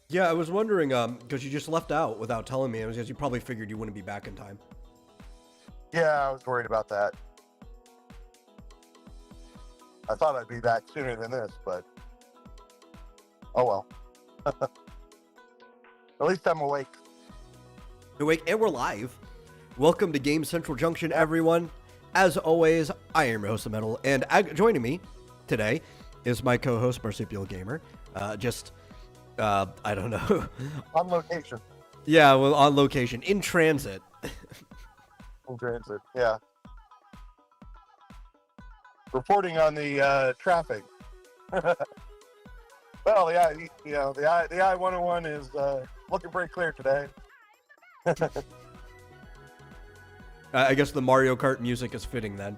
Yeah, I was wondering, because you just left out without telling me. It was because you probably figured you wouldn't be back in time. Yeah, I was worried about that. I thought I'd be back sooner than this, but oh well. At least I'm awake. Awake, and we're live. Welcome to Game Central Junction, everyone. As always, I am your host, Matel, and joining me today is my co-host, Marsupial Gamer. I don't know. On location. Yeah, well, on location, in transit. In transit, yeah. Reporting on the traffic. Well, yeah, the I-101 is looking pretty clear today. I guess the Mario Kart music is fitting then.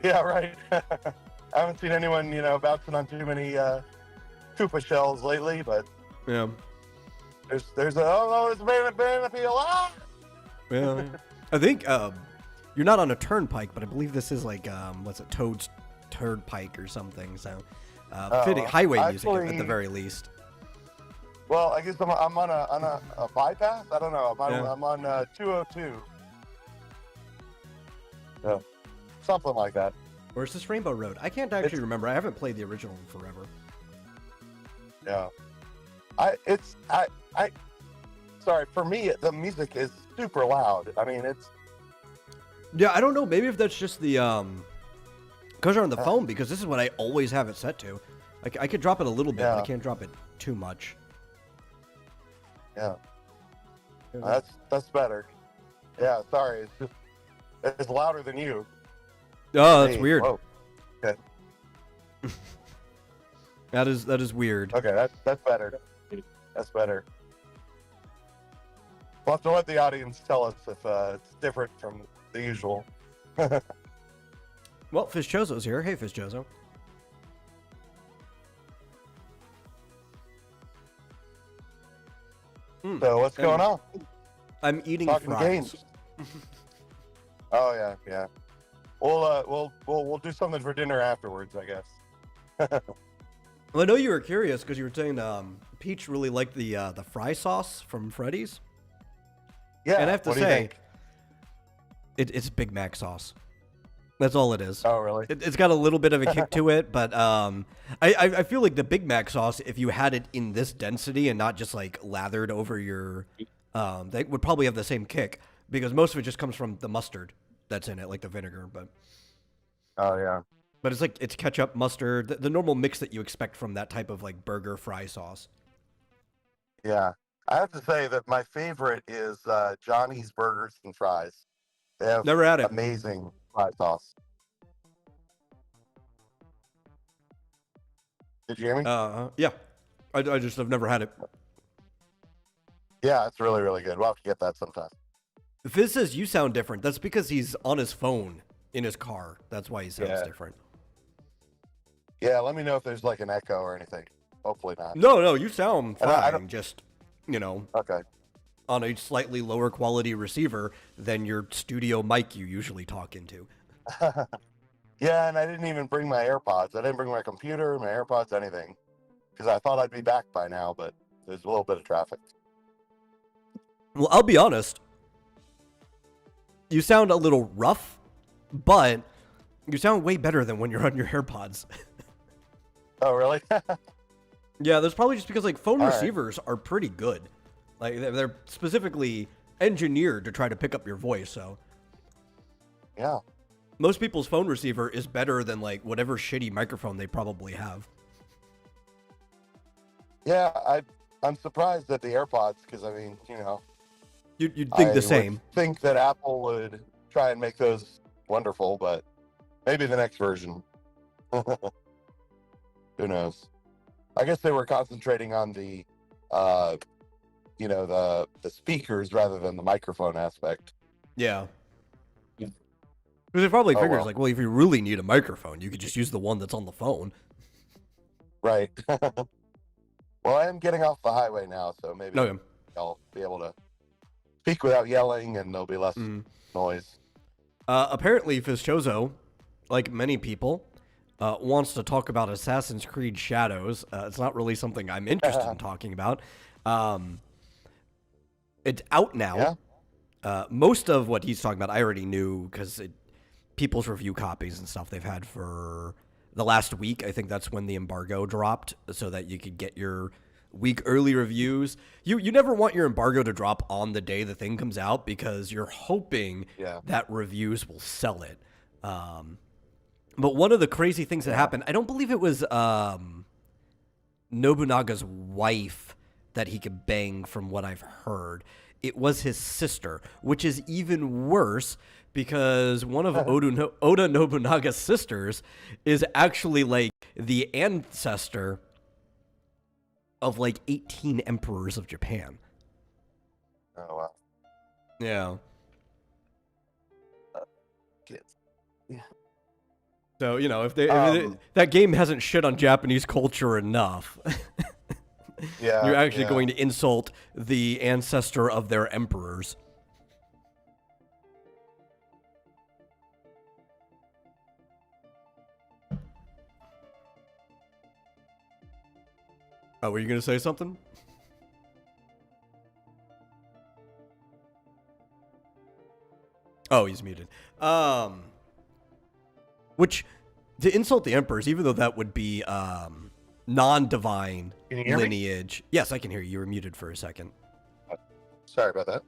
Yeah, right. I haven't seen anyone, bouncing on too many Koopa shells lately, but Yeah. there's it's banana peel. Ah! Yeah. I think you're not on a turnpike, but I believe this is like what's it, Toad's Turnpike or something. So fitting highway music at the very least. Well, I guess I'm on a bypass. I don't know. I'm on 202. Yeah, something like that. Or is this Rainbow Road? I can't actually remember. I haven't played the original in forever. Yeah, sorry, for me, the music is super loud. I mean, it's... Yeah, I don't know. Maybe if that's just the because you're on the phone, because this is what I always have it set to. I could drop it a little bit, but I can't drop it too much. Yeah, that's better. Yeah, sorry, it's louder than you. Oh, that's weird. Whoa. Okay. That is weird. Okay, that's better. That's better. We'll have to let the audience tell us if it's different from the usual. Well, Fizchozo's here. Hey, Fizchozo. So what's going on? I'm eating Talking fries. games. Oh yeah. We'll do something for dinner afterwards, I guess. Well, I know you were curious because you were saying Peach really liked the fry sauce from Freddy's. Yeah. And I have to what do you say, think? it's Big Mac sauce. That's all it is. Oh really? It's got a little bit of a kick to it, but I feel like the Big Mac sauce, if you had it in this density and not just like lathered over your, they would probably have the same kick because most of it just comes from the mustard that's in it, like the vinegar. But Oh yeah. it's ketchup, mustard, the normal mix that you expect from that type of like burger fry sauce. Yeah. I have to say that my favorite is Johnny's Burgers and Fries. They have Never had it. amazing fry sauce. Did you hear me? Yeah. I just have never had it. Yeah, it's really, really good. We'll have to get that sometime. Fizz says you sound different. That's because he's on his phone in his car. That's why he sounds different. Yeah, let me know if there's like an echo or anything. Hopefully not. No, you sound fine. I don't... Just, Okay. on a slightly lower quality receiver than your studio mic you usually talk into. Yeah, and I didn't even bring my AirPods. I didn't bring my computer, my AirPods, anything. Because I thought I'd be back by now, but there's a little bit of traffic. Well, I'll be honest. You sound a little rough, but you sound way better than when you're on your AirPods. Oh, really? Yeah, that's probably just because like phone All receivers are pretty good. Like they're specifically engineered to try to pick up your voice, so Yeah. most people's phone receiver is better than like whatever shitty microphone they probably have. Yeah, I'm surprised at the AirPods because, I mean, You'd think the same. Would think that Apple would try and make those wonderful, but maybe the next version. Who knows? I guess they were concentrating on the, the speakers rather than the microphone aspect. Yeah. Because it probably figures well. like, well, if you really need a microphone, you could just use the one that's on the phone. Right. Well, I am getting off the highway now, so maybe I'll be able to speak without yelling and there'll be less noise. Apparently, Fizchozo, like many people, wants to talk about Assassin's Creed Shadows. It's not really something I'm interested in talking about. It's out now. Yeah. Most of what he's talking about I already knew because people's review copies and stuff they've had for the last week. I think that's when the embargo dropped so that you could get your week early reviews. You never want your embargo to drop on the day the thing comes out because you're hoping that reviews will sell it. But one of the crazy things that happened, I don't believe it was Nobunaga's wife that he could bang from what I've heard. It was his sister, which is even worse because one of Oda Nobunaga's sisters is actually like the ancestor of like 18 emperors of Japan. Oh, wow. Yeah. Yeah. So, you know, if that game hasn't shit on Japanese culture enough, you're actually going to insult the ancestor of their emperors. Oh, were you going to say something? Oh, he's muted. Which, to insult the emperors, even though that would be non-divine lineage. Yes, I can hear you. You were muted for a second. Sorry about that.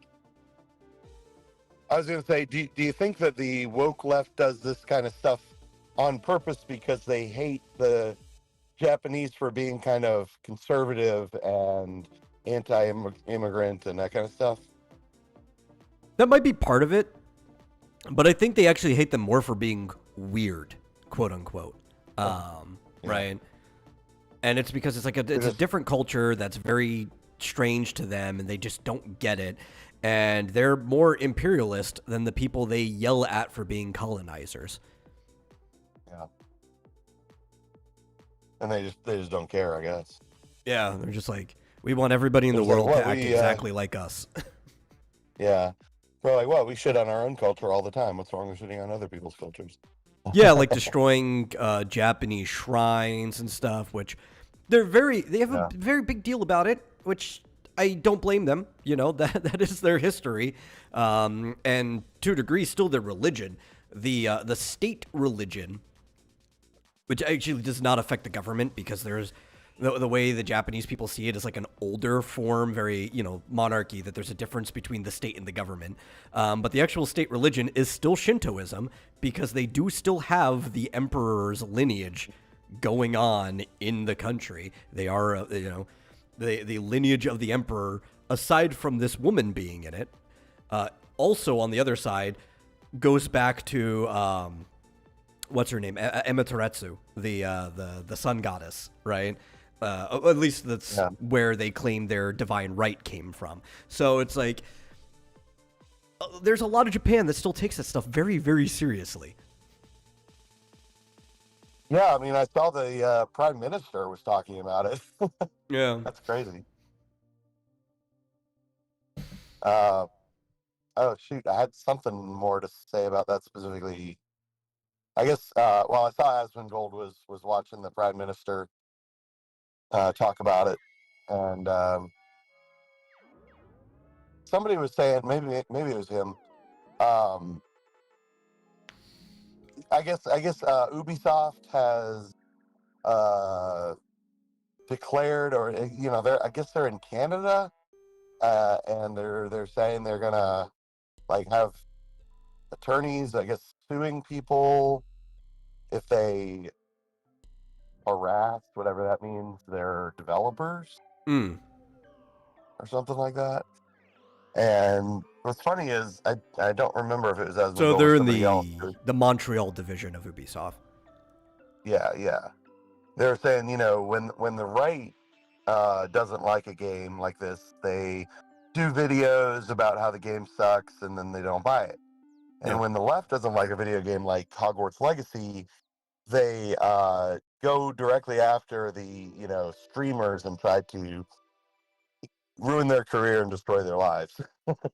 I was going to say, do you think that the woke left does this kind of stuff on purpose because they hate the Japanese for being kind of conservative and anti-immigrant and that kind of stuff? That might be part of it, but I think they actually hate them more for being weird, quote unquote. Right? And it's because it's like it's a different culture that's very strange to them, and they just don't get it. And they're more imperialist than the people they yell at for being colonizers. Yeah. And they just don't care, I guess. Yeah, they're just like, we want everybody in the world to act exactly like us. Yeah. We're like, well, we shit on our own culture all the time. What's wrong with shitting on other people's cultures? Yeah, like destroying Japanese shrines and stuff, which they have a very big deal about it, which I don't blame them. You know, that is their history. And to a degree, still their religion. The state religion, which actually does not affect the government because there's the way the Japanese people see it is like an older form, very, monarchy, that there's a difference between the state and the government. But the actual state religion is still Shintoism because they do still have the emperor's lineage going on in the country. They are, the lineage of the emperor, aside from this woman being in it, also on the other side, goes back to, what's her name? Amaterasu, the sun goddess, right? At least that's where they claim their divine right came from. So it's like, there's a lot of Japan that still takes that stuff very, very seriously. Yeah, I mean, I saw the prime minister was talking about it. Yeah. That's crazy. Oh, shoot. I had something more to say about that specifically. I guess, I saw Asmongold was watching the prime minister talk about it. And somebody was saying, maybe it was him. I guess Ubisoft has declared, or I guess they're in Canada, and they're saying they're gonna like have attorneys, I guess, suing people if they harass, whatever that means, their developers or something like that. And what's funny is I don't remember if it was Asmongold. So they're in the Montreal division of Ubisoft. Yeah. They're saying, when the right doesn't like a game like this, they do videos about how the game sucks and then they don't buy it. And when the left doesn't like a video game like Hogwarts Legacy, they go directly after the streamers and try to ruin their career and destroy their lives.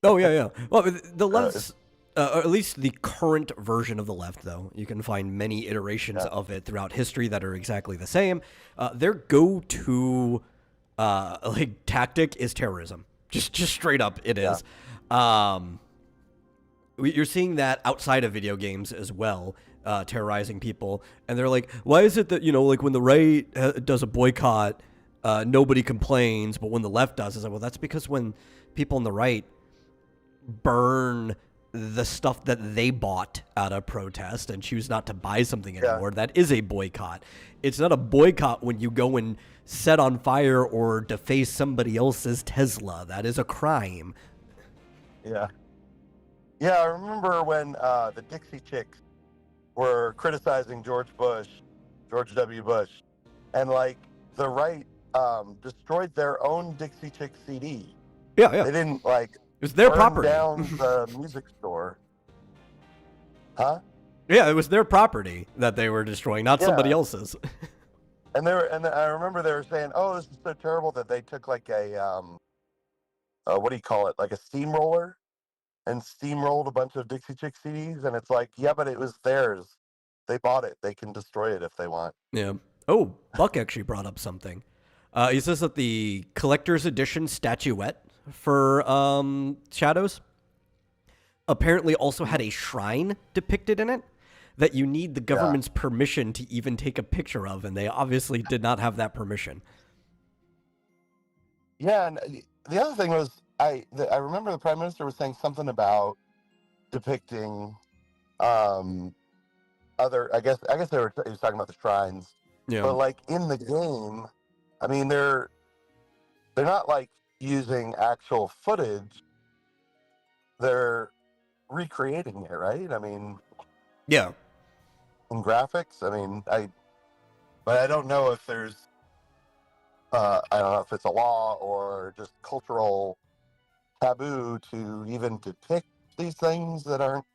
Oh yeah. Well, the left's Or at least the current version of the left, though. You can find many iterations Yeah. of it throughout history that are exactly the same. Their go-to like tactic is terrorism. Just straight up, it Yeah. is. You're seeing that outside of video games as well, terrorizing people. And they're like, why is it that, like when the right does a boycott, nobody complains, but when the left does, it's like, well, that's because when people on the right burn the stuff that they bought at a protest and choose not to buy something anymore, that is a boycott. It's not a boycott when you go and set on fire or deface somebody else's Tesla. That is a crime. Yeah. Yeah, I remember when the Dixie Chicks were criticizing George W. Bush, and like the right destroyed their own Dixie Chick CD. Yeah. They didn't like It was their burn property. down the music store. Huh? Yeah, it was their property that they were destroying, not somebody else's. And I remember they were saying, "Oh, this is so terrible," that they took like a what do you call it? Like a steamroller, and steamrolled a bunch of Dixie Chick CDs. And it's like, yeah, but it was theirs. They bought it. They can destroy it if they want. Yeah. Oh, Buck actually brought up something. He says that the collector's edition statuette for Shadows apparently also had a shrine depicted in it that you need the government's permission to even take a picture of, and they obviously did not have that permission. Yeah, and the other thing was, I remember the Prime Minister was saying something about depicting other. I guess he was talking about the shrines. Yeah. But like in the game, I mean, they're not like using actual footage. They're recreating it, right? I mean, Yeah. in graphics. I mean, but I don't know if there's, I don't know if it's a law or just cultural taboo to even depict these things that aren't.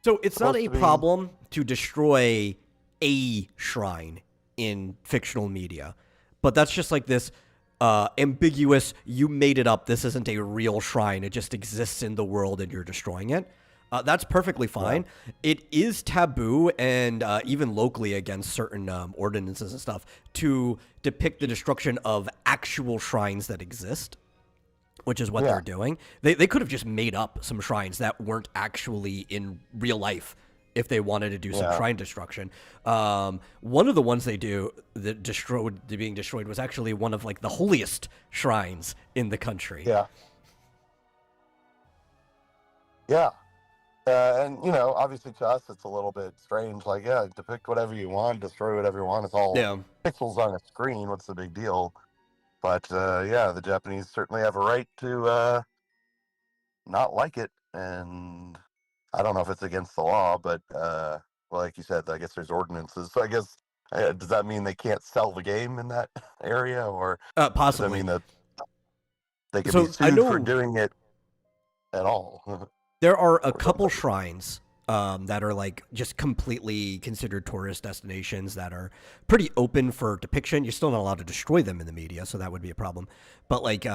So it's not supposed a to be- problem to destroy a shrine in fictional media, but that's just like this ambiguous, you made it up, this isn't a real shrine, it just exists in the world and you're destroying it. That's perfectly fine. Yeah. It is taboo, and even locally against certain ordinances and stuff, to depict the destruction of actual shrines that exist, which is what they're doing. They could have just made up some shrines that weren't actually in real life if they wanted to do some shrine destruction. One of the ones they do that being destroyed was actually one of like the holiest shrines in the country. Yeah. Yeah. And, obviously to us, it's a little bit strange. Like, depict whatever you want, destroy whatever you want. It's all pixels on a screen. What's the big deal? But, the Japanese certainly have a right to not like it. And I don't know if it's against the law, but, like you said, I guess there's ordinances. So I guess, does that mean they can't sell the game in that area? Or possibly. Does that mean that they could be sued for doing it at all? There are a couple shrines that are like just completely considered tourist destinations that are pretty open for depiction. You're still not allowed to destroy them in the media, so that would be a problem. But like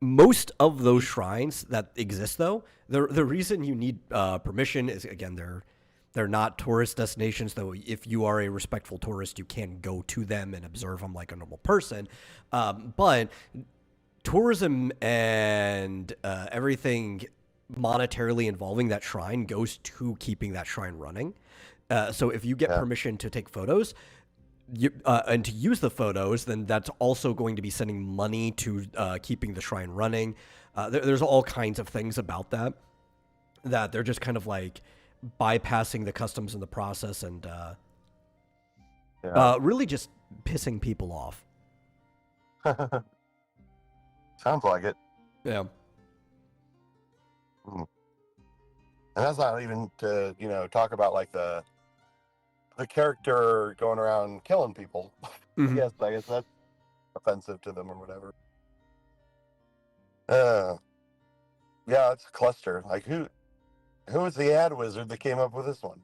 most of those shrines that exist, though, the reason you need permission is, again, they're not tourist destinations, though if you are a respectful tourist, you can go to them and observe them like a normal person. But tourism and everything monetarily involving that shrine goes to keeping that shrine running. So if you get permission to take photos and to use the photos, then that's also going to be sending money to keeping the shrine running. There's all kinds of things about that they're just kind of like bypassing the customs in the process and really just pissing people off. Sounds like it. Yeah. And that's not even to, talk about like the character going around killing people. Mm-hmm. I guess that's offensive to them or whatever. It's a cluster. Like who was the ad wizard that came up with this one?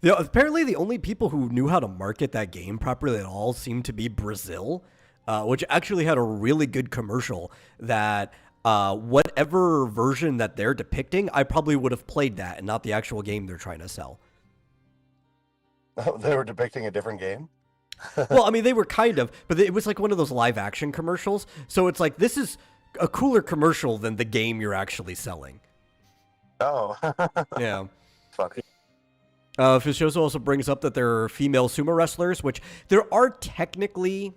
Apparently the only people who knew how to market that game properly at all seemed to be Brazil, which actually had a really good commercial that whatever version that they're depicting, I probably would have played that and not the actual game they're trying to sell. They were depicting a different game. Well, I mean, they were kind of, but it was like one of those live action commercials. So it's like, this is a cooler commercial than the game you're actually selling. Oh, Yeah. funny. Fishoso also brings up that there are female sumo wrestlers, which there are technically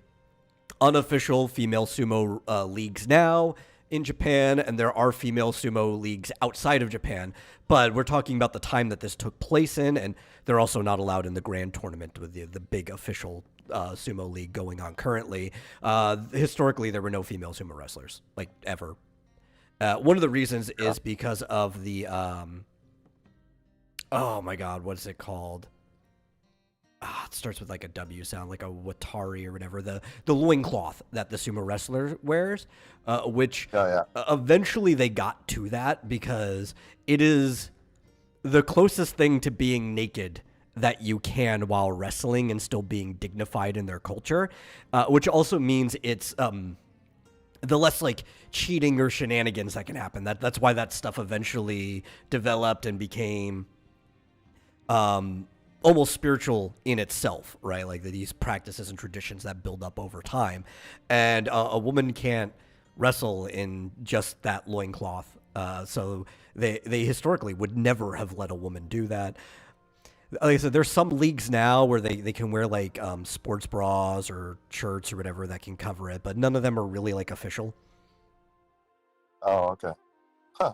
unofficial female sumo leagues now in Japan, and there are female sumo leagues outside of Japan. But we're talking about the time that this took place in, and they're also not allowed in the grand tournament with the big official sumo league going on currently. Historically, there were no female sumo wrestlers, like, ever. One of the reasons is because of the oh my god, what is it called? It starts with like a W sound, like a watari or whatever. The loincloth that the sumo wrestler wears, which eventually they got to that because it is the closest thing to being naked that you can while wrestling and still being dignified in their culture, which also means it's the less like cheating or shenanigans that can happen. That's why that stuff eventually developed and became almost spiritual in itself, right? Like these practices and traditions that build up over time. And a woman can't wrestle in just that loincloth. So they historically would never have let a woman do that. Like I said, there's some leagues now where they can wear like sports bras or shirts or whatever that can cover it, but none of them are really like official. Oh, okay. Huh.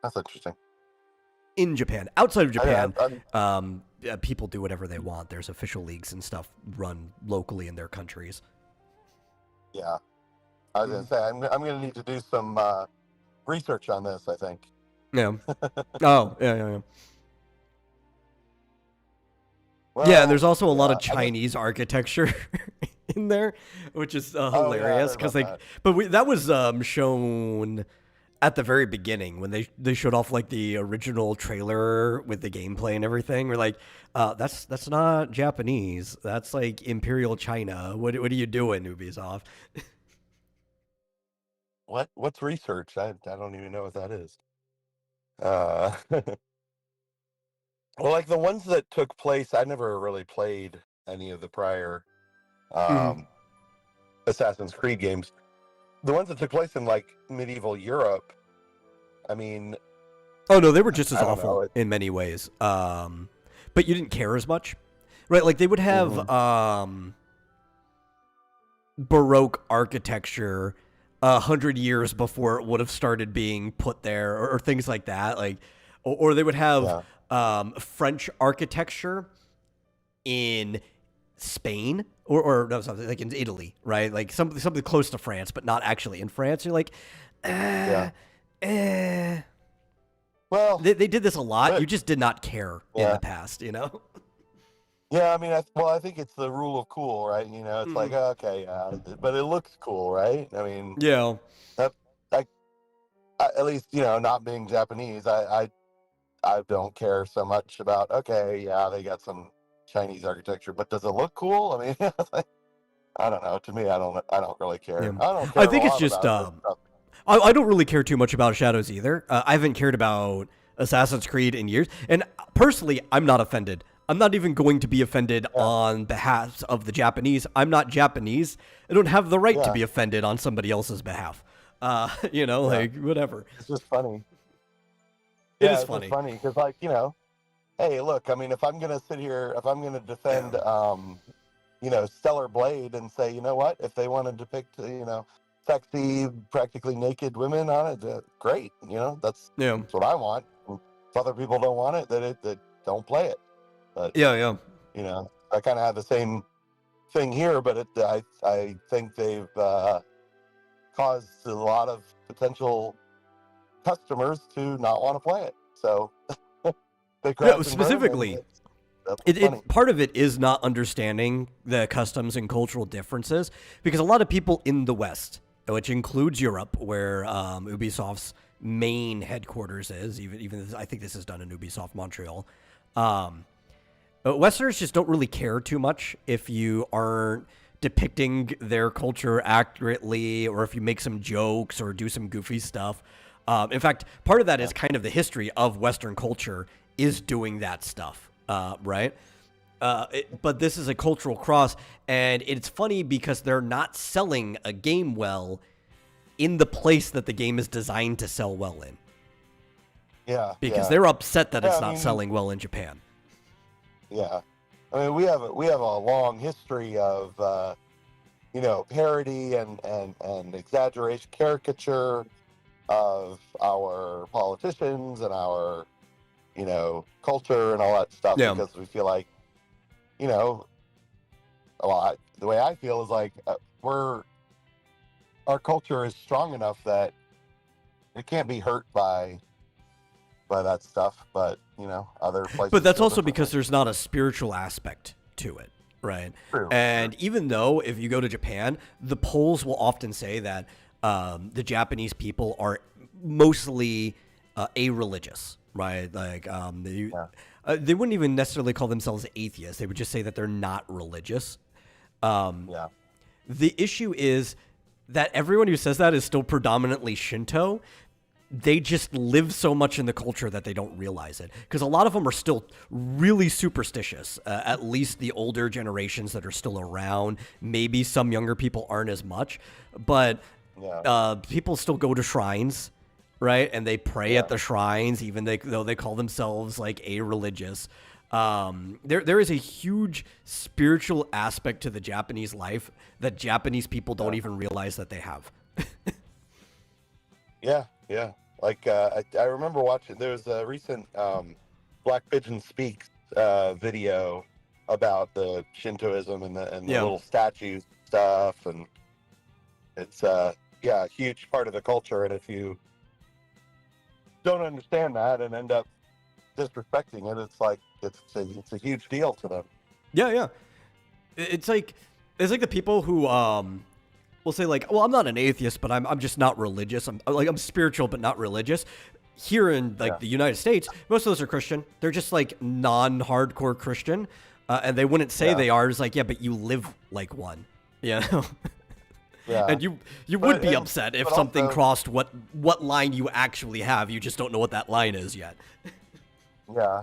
That's interesting. In Japan. Outside of Japan, people do whatever they want. There's official leagues and stuff run locally in their countries. Yeah. I was going to say, I'm going to need to do some research on this, I think. Yeah. Oh, yeah. Well, yeah, there's also a lot of Chinese architecture in there, which is hilarious because that was shown at the very beginning when they showed off like the original trailer with the gameplay and everything. We're like, that's not Japanese. That's like Imperial China. What are you doing, Ubisoft? What's research? I don't even know what that is. Well, like the ones that took place, I never really played any of the prior Assassin's Creed games. The ones that took place in like medieval Europe, I mean, oh no, they were just as awful in many ways. But you didn't care as much, right? Like they would have Baroque architecture 100 years before it would have started being put there, or things like that. Like, or they would have French architecture in Spain or no, something like in Italy, right? Like something close to France, but not actually in France. You're like, Well, they did this a lot. You just did not care in the past, you know? Yeah, I mean, I think it's the rule of cool, right? You know, it's like, okay, but it looks cool, right? I mean, yeah. At least, you know, not being Japanese, I don't care so much about, okay, yeah, they got some Chinese architecture, but does it look cool? I mean, I don't know. To me, I don't really care. Yeah. I don't care. I think it's just I don't really care too much about Shadows either. I haven't cared about Assassin's Creed in years, and personally, I'm not offended. I'm not even going to be offended on behalf of the Japanese. I'm not Japanese. I don't have the right to be offended on somebody else's behalf. You know, like whatever. It's just funny. It is funny. It's funny because, like, you know, hey, look, I mean, if I'm gonna sit here, if I'm gonna defend, you know, Stellar Blade and say, you know what, if they want to depict, you know, sexy, practically naked women on it, great. You know, that's what I want. If other people don't want it, that don't play it. But you know, I kind of have the same thing here, but I think they've caused a lot of potential customers to not want to play it. So they specifically, part of it is not understanding the customs and cultural differences, because a lot of people in the West, which includes Europe, where Ubisoft's main headquarters is, even I think this is done in Ubisoft Montreal. Westerners just don't really care too much if you aren't depicting their culture accurately, or if you make some jokes or do some goofy stuff. In fact, part of that is kind of the history of Western culture is doing that stuff, right? But this is a cultural cross, and it's funny because they're not selling a game well in the place that the game is designed to sell well in. Yeah. Because they're upset that Yeah, it's I not mean, selling well in Japan. Yeah. I mean, we have a long history of parody and exaggeration, caricature of our politicians and our culture and all that stuff, Yeah. because we feel like the way I feel is like our culture is strong enough that it can't be hurt by that stuff, but other places. But that's feel also because differently. there's not a spiritual aspect to it, right? True. And even though if you go to Japan, the polls will often say that the Japanese people are mostly a-religious, right? Like they wouldn't even necessarily call themselves atheists. They would just say that they're not religious. Yeah. The issue is that everyone who says that is still predominantly Shinto. They just live so much in the culture that they don't realize it. Because a lot of them are still really superstitious, at least the older generations that are still around. Maybe some younger people aren't as much. But people still go to shrines, right? And they pray at the shrines, even though they call themselves like a-religious. There is a huge spiritual aspect to the Japanese life that Japanese people don't even realize that they have. Yeah. Like I remember watching. There was a recent Black Pigeon Speaks video about the Shintoism and the little statues stuff, and it's a huge part of the culture. And if you don't understand that and end up disrespecting it, it's like it's a huge deal to them. Yeah. It's like the people who will say like, well, I'm not an atheist, but I'm just not religious. I'm spiritual, but not religious. Here in the United States, most of those are Christian. They're just like non-hardcore Christian, and they wouldn't say they are. It's like, yeah, but you live like one, you know. Yeah. And you would be upset if something crossed what line you actually have. You just don't know what that line is yet. Yeah.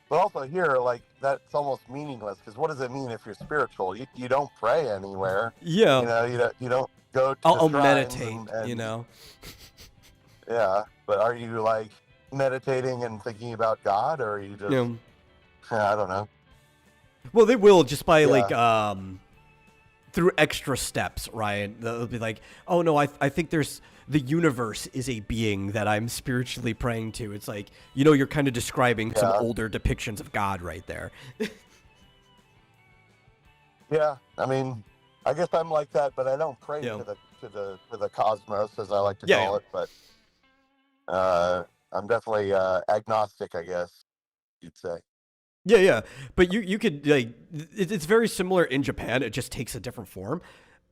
But also here, like, that's almost meaningless, because what does it mean if you're spiritual? You don't pray anywhere. Yeah. You don't go to I'll the shrines meditate, and. Yeah, but are you like meditating and thinking about God, or are you just? I don't know. Well, they will just by like through extra steps, right? They'll be like, oh no, I think there's the universe is a being that I'm spiritually praying to. It's like, you're kind of describing some older depictions of God right there. Yeah, I mean, I guess I'm like that, but I don't pray to the cosmos, as I like to call it. But I'm definitely agnostic, I guess you'd say. Yeah. But you could like, it's very similar in Japan. It just takes a different form.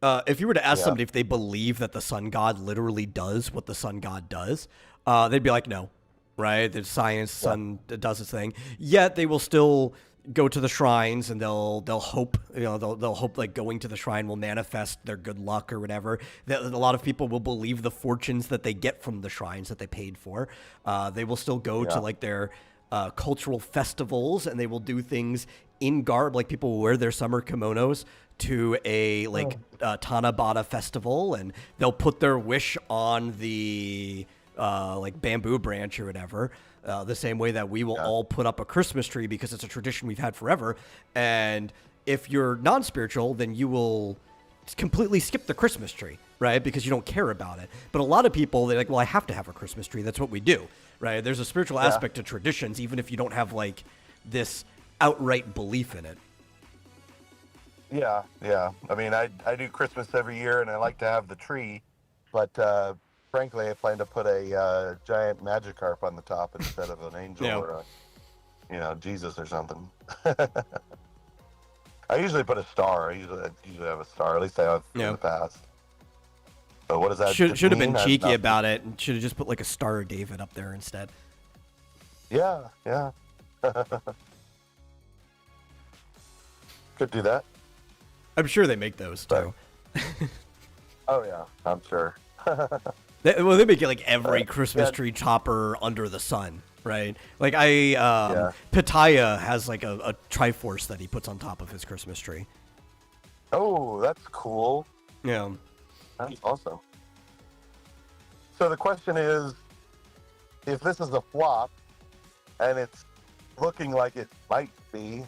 If you were to ask somebody if they believe that the sun god literally does what the sun god does, they'd be like, no, right? The science, sun does its thing. Yet they will still go to the shrines and they'll hope, they'll hope like going to the shrine will manifest their good luck or whatever. That a lot of people will believe the fortunes that they get from the shrines that they paid for. They will still go to like their cultural festivals, and they will do things in garb, like people will wear their summer kimonos to a Tanabata festival, and they'll put their wish on the like bamboo branch or whatever, the same way that we will all put up a Christmas tree because it's a tradition we've had forever. And if you're non-spiritual, then you will completely skip the Christmas tree, right? Because you don't care about it. But a lot of people, they're like, well, I have to have a Christmas tree. That's what we do, right? There's a spiritual aspect to traditions, even if you don't have like this outright belief in it. Yeah. I mean, I do Christmas every year, and I like to have the tree, but frankly, I plan to put a giant Magikarp on the top instead of an angel or Jesus or something. I usually put a star. I usually have a star. At least I have in the past. But what does that should have been cheeky about it and should have just put like a Star of David up there instead. Yeah. Could do that. I'm sure they make those too. Oh yeah, I'm sure. They make it like every Christmas tree topper under the sun, right? Like Pitaya has like a Triforce that he puts on top of his Christmas tree. Oh, that's cool. Yeah. That's awesome. So the question is, if this is a flop, and it's looking like it might be,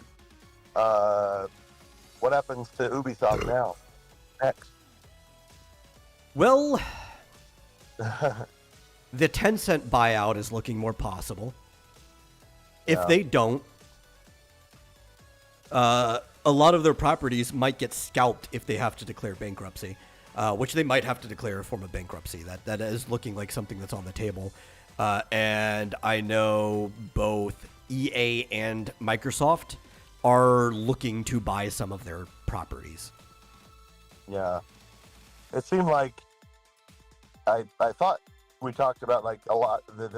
what happens to Ubisoft now? Next. Well, the Tencent buyout is looking more possible. If they don't, a lot of their properties might get scalped if they have to declare bankruptcy, which they might have to declare a form of bankruptcy. That is looking like something that's on the table. And I know both EA and Microsoft are looking to buy some of their properties. Yeah. It seemed like I thought we talked about like a lot that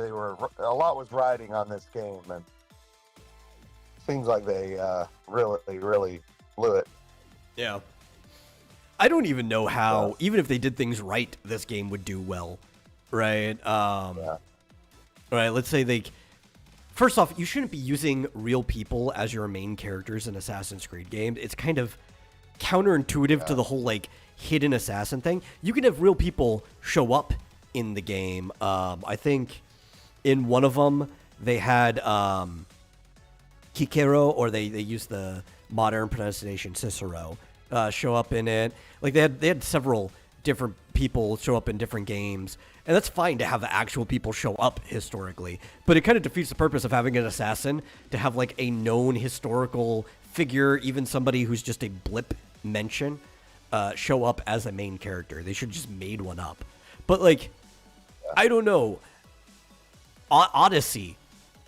a lot was riding on this game, and it seems like they really blew it. Yeah. I don't even know how, even if they did things right, this game would do well, right? Right, let's say first off, you shouldn't be using real people as your main characters in Assassin's Creed games. It's kind of counterintuitive to the whole like hidden assassin thing. You can have real people show up in the game. I think in one of them they had Kikero, or they used the modern pronunciation Cicero, show up in it. Like they had several different people show up in different games, and that's fine to have the actual people show up historically, but it kind of defeats the purpose of having an assassin to have like a known historical figure, even somebody who's just a blip mention, show up as a main character. They should just made one up. But like, I don't know, Odyssey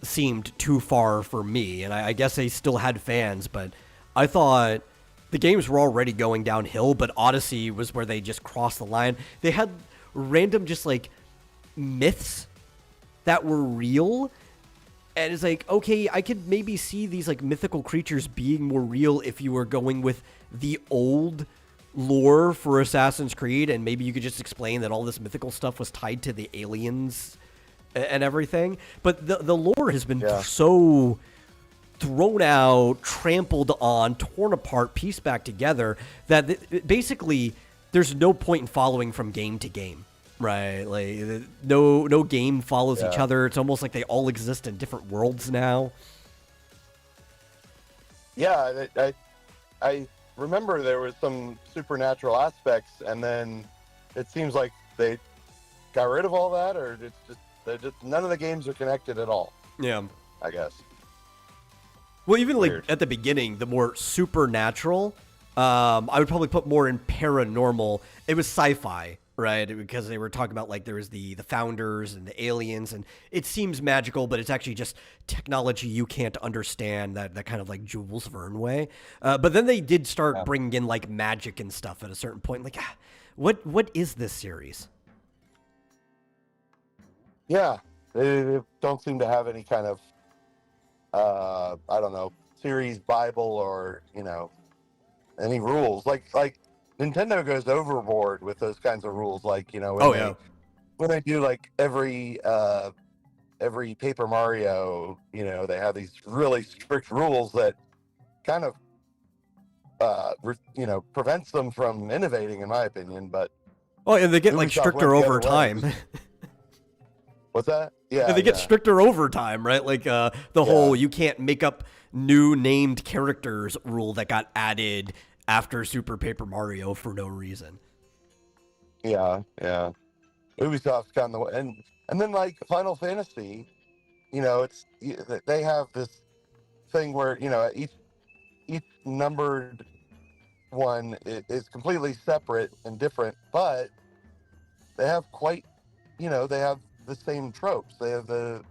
seemed too far for me, and I guess they still had fans, but I thought the games were already going downhill, but Odyssey was where they just crossed the line. They had random just like myths that were real, and it's like, okay, I could maybe see these like mythical creatures being more real if you were going with the old lore for Assassin's Creed, and maybe you could just explain that all this mythical stuff was tied to the aliens and everything. But the lore has been so thrown out, trampled on, torn apart, pieced back together that basically there's no point in following from game to game, right? Like no game follows each other. It's almost like they all exist in different worlds now. Yeah, I remember there was some supernatural aspects, and then it seems like they got rid of all that, or it's just none of the games are connected at all. Yeah, I guess. Well, even like at the beginning, the more supernatural, I would probably put more in paranormal. It was sci-fi, right? Because they were talking about like there was the founders and the aliens, and it seems magical, but it's actually just technology you can't understand, that kind of like Jules Verne way. But then they did start bringing in like magic and stuff at a certain point. Like, what is this series? Yeah, they don't seem to have any kind of I don't know, series Bible, or any rules. Like Nintendo goes overboard with those kinds of rules. Like when they do like every Paper Mario, they have these really strict rules that kind of prevents them from innovating, in my opinion. But and they get like stricter over time. What's that? Yeah, and they get stricter over time, right? Like the whole you can't make up new named characters rule that got added after Super Paper Mario for no reason. Yeah. Ubisoft's kind of and then like Final Fantasy, they have this thing where each numbered one is completely separate and different, but they have they have the same tropes. They have the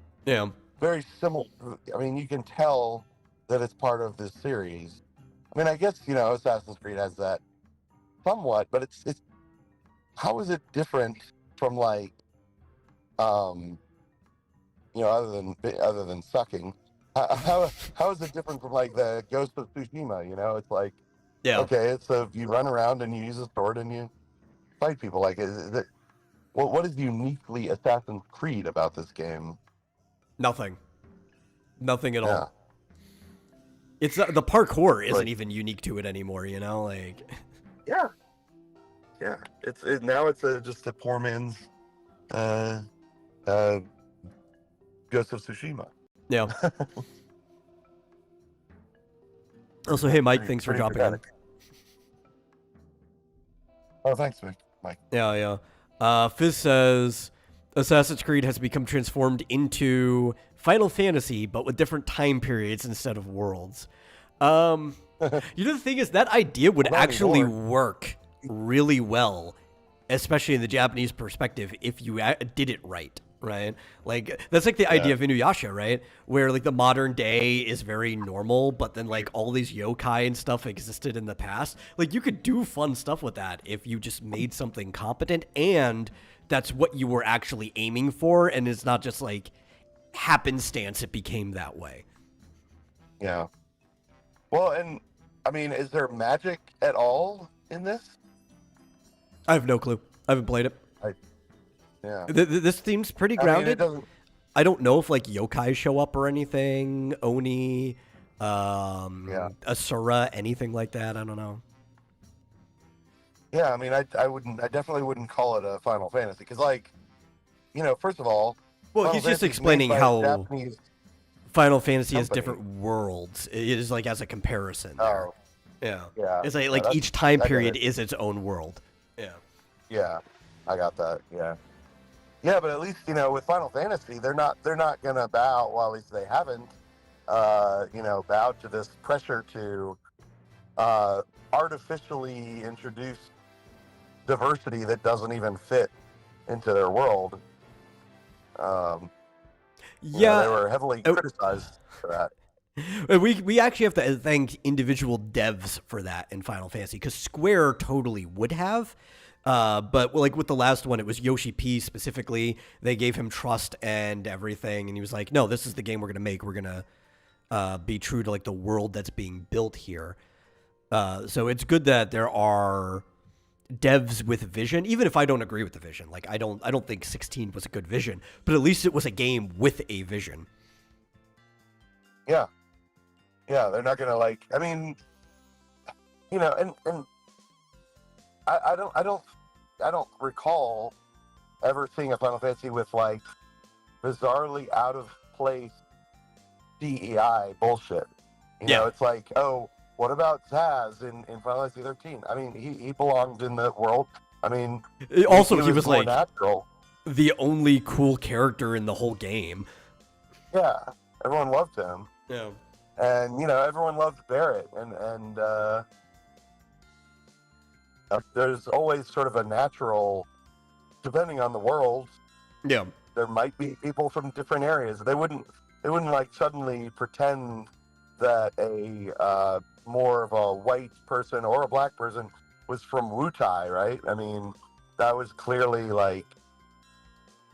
very similar. I mean, you can tell that it's part of this series. I mean, I guess Assassin's Creed has that somewhat, but it's how is it different from like other than sucking? How is it different from like the Ghost of Tsushima? It's like Yeah. Okay, so you run around and you use a sword and you fight people. Like, is it, what is uniquely Assassin's Creed about this game? Nothing. Nothing at all. Yeah, It's the parkour isn't like, even unique to it anymore, you know? Like, yeah, yeah. Now it's just a poor man's uh, uh, Ghost of Tsushima. yeah. Also, hey, Mike, Pretty, thanks for pretty dropping in. pathetic. Oh, thanks, Mike. Yeah, yeah. Fizz says Assassin's Creed has become transformed into Final Fantasy, but with different time periods instead of worlds. You know, the thing is, that idea would Well, not actually anymore. work really well, especially in the Japanese perspective, if you did it right. Right? Like, that's like the idea of Inuyasha, right? Where, like, the modern day is very normal, but then, like, all these yokai and stuff existed in the past. Like, you could do fun stuff with that if you just made something competent, and that's what you were actually aiming for, and it's not just, like, happenstance it became that way. Yeah. Well, and I mean, is there magic at all in this? I have no clue. I haven't played it. Yeah. This theme's pretty I mean, it grounded. doesn't. I don't know if like yokai show up or anything, Oni, Asura, anything like that. I don't know. Yeah, I mean, I definitely wouldn't call it a Final Fantasy because, like, first of all, Well, Final he's just Fantasy is explaining made by a how Japanese Final Fantasy has company. different worlds. It is like as a comparison. There. Oh, Yeah. yeah. It's like Yeah, that's- each time I get period it. is its own world. Yeah. Yeah, I got that. Yeah. Yeah, but at least with Final Fantasy, they're not gonna bow. Well, at least they haven't. Bowed to this pressure to artificially introduce diversity that doesn't even fit into their world. Yeah. They were heavily criticized for that. We actually have to thank individual devs for that in Final Fantasy because Square totally would have. But like with the last one, it was Yoshi P specifically. They gave him trust and everything, and he was like, "No, this is the game we're gonna make. We're gonna be true to like the world that's being built here." So it's good that there are devs with vision, even if I don't agree with the vision. Like I don't think 16 was a good vision, but at least it was a game with a vision. Yeah, they're not gonna like. I mean, and I don't recall ever seeing a Final Fantasy with like bizarrely out of place DEI bullshit. It's like, oh, what about Zaz in Final Fantasy 13? I mean, he belonged in the world. I mean, Also, he was more like natural. the only cool character in the whole game. Yeah, everyone loved him. Yeah. And everyone loved Barrett, and there's always sort of a natural, depending on the world. Yeah. There might be people from different areas. They wouldn't like suddenly pretend that a more of a white person or a black person was from Wutai, right? I mean, that was clearly like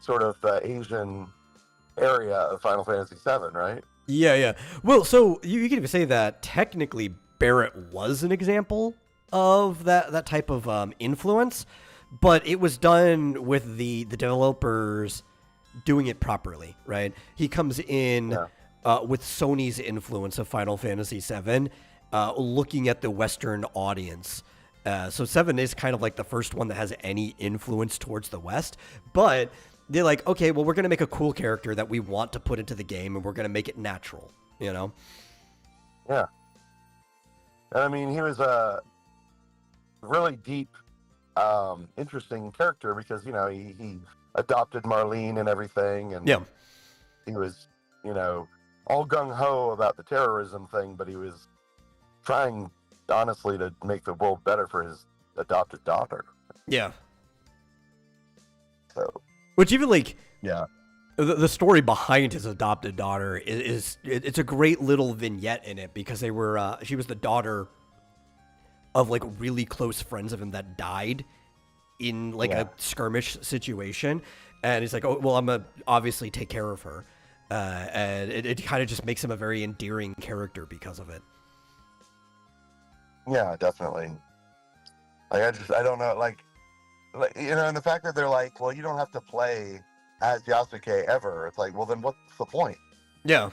sort of the Asian area of Final Fantasy VII, right? Yeah, yeah. Well, so you can even say that technically Barrett was an example of that type of influence, but it was done with the developers doing it properly, right? He comes in with Sony's influence of Final Fantasy VII, looking at the Western audience. So 7 is kind of like the first one that has any influence towards the West, but they're like, okay, well, we're going to make a cool character that we want to put into the game, and we're going to make it natural, Yeah. And I mean, he was a really deep, interesting character because, he adopted Marlene and everything. And he was, all gung-ho about the terrorism thing, but he was trying, honestly, to make the world better for his adopted daughter. Yeah. So... Which even like the story behind his adopted daughter is it's a great little vignette in it because they were she was the daughter of like really close friends of him that died in like a skirmish situation, and he's like, oh well, I'm gonna obviously take care of her, and it kind of just makes him a very endearing character because of it. Yeah, definitely. Like I don't know, like and the fact that they're like, well, you don't have to play as Yasuke ever. It's like, well, then what's the point? Yeah.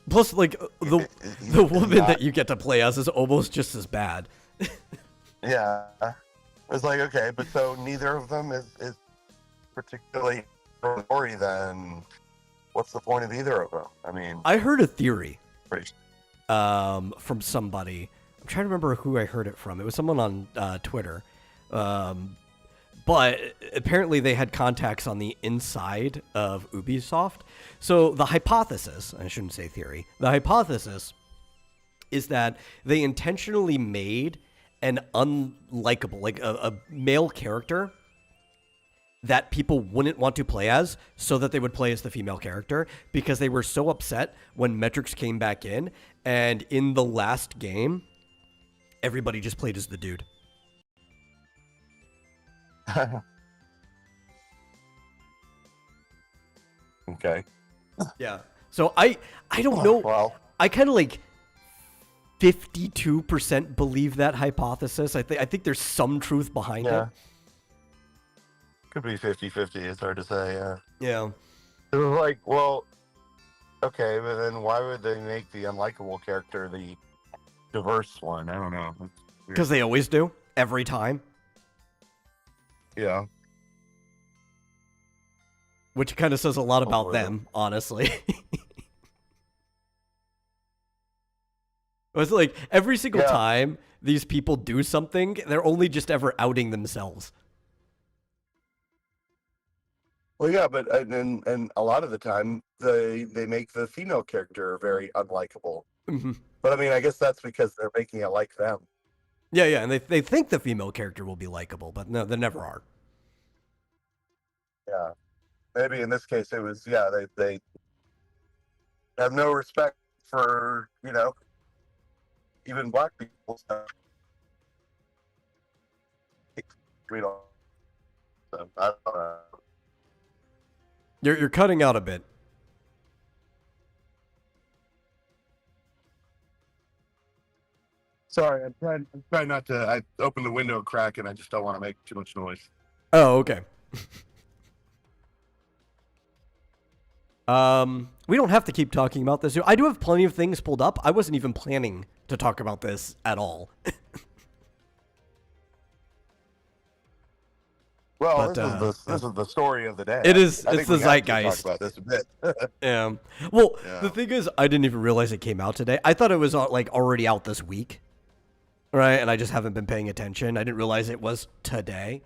Plus, like the Is he woman that not? you get to play as is almost just as bad. Yeah, it's like, okay, but so neither of them is particularly story. Then what's the point of either of them? I mean, I heard a theory pretty, from somebody. I'm trying to remember who I heard it from. It was someone on Twitter. But apparently they had contacts on the inside of Ubisoft. So the hypothesis, I shouldn't say theory, the hypothesis is that they intentionally made an unlikable, like a male character that people wouldn't want to play as so that they would play as the female character because they were so upset when metrics came back in. And in the last game, everybody just played as the dude. okay. Yeah. So I don't know. Well, I kind of like 52% believe that hypothesis. I think there's some truth behind yeah, it. could be 50-50. It's hard to say. Yeah. Yeah. It was like, well, okay, but then why would they make the unlikable character the diverse one? I don't know. Because they always do. Every time. Yeah. Which kind of says a lot about Hopefully. them, honestly. It's like every single time these people do something, they're only just ever outing themselves. Well, yeah, but and a lot of the time they make the female character very unlikable. Mm-hmm. But I mean, I guess that's because they're making it like them. Yeah, and they think the female character will be likable, but no, they never are. Yeah. Maybe in this case it was they have no respect for even black people. So we don't. So, I don't know. You're cutting out a bit. Sorry, I'm trying not to. I opened the window crack and I just don't want to make too much noise. Oh, okay. We don't have to keep talking about this. I do have plenty of things pulled up. I wasn't even planning to talk about this at all. Well, this is the story of the day. It is. I It's think the we have to zeitgeist. talk about this a bit. Yeah. Well, Yeah. the thing is, I didn't even realize it came out today. I thought it was like already out this week, right? And I just haven't been paying attention. I didn't realize it was today.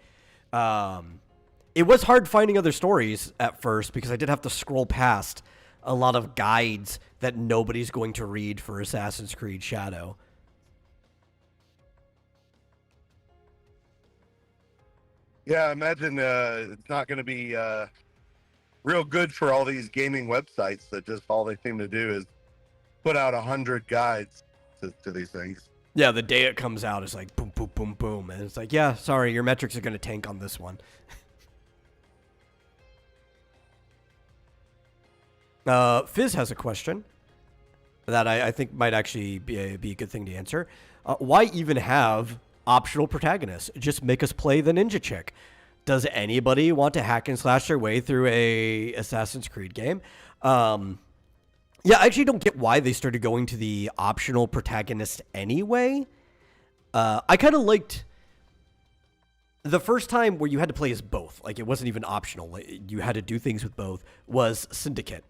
It was hard finding other stories at first because I did have to scroll past a lot of guides that nobody's going to read for Assassin's Creed Shadow. Yeah, I imagine it's not going to be real good for all these gaming websites that just all they seem to do is put out 100 guides to these things. Yeah, the day it comes out is like boom, boom, boom, boom. And it's like, yeah, sorry, your metrics are going to tank on this one. Fizz has a question that I think might actually be a good thing to answer. Why even have optional protagonists? Just make us play the ninja chick. Does anybody want to hack and slash their way through a Assassin's Creed game? Yeah, I actually don't get why they started going to the optional protagonist anyway. I kind of liked the first time where you had to play as both. Like, it wasn't even optional. You had to do things with both, was Syndicate,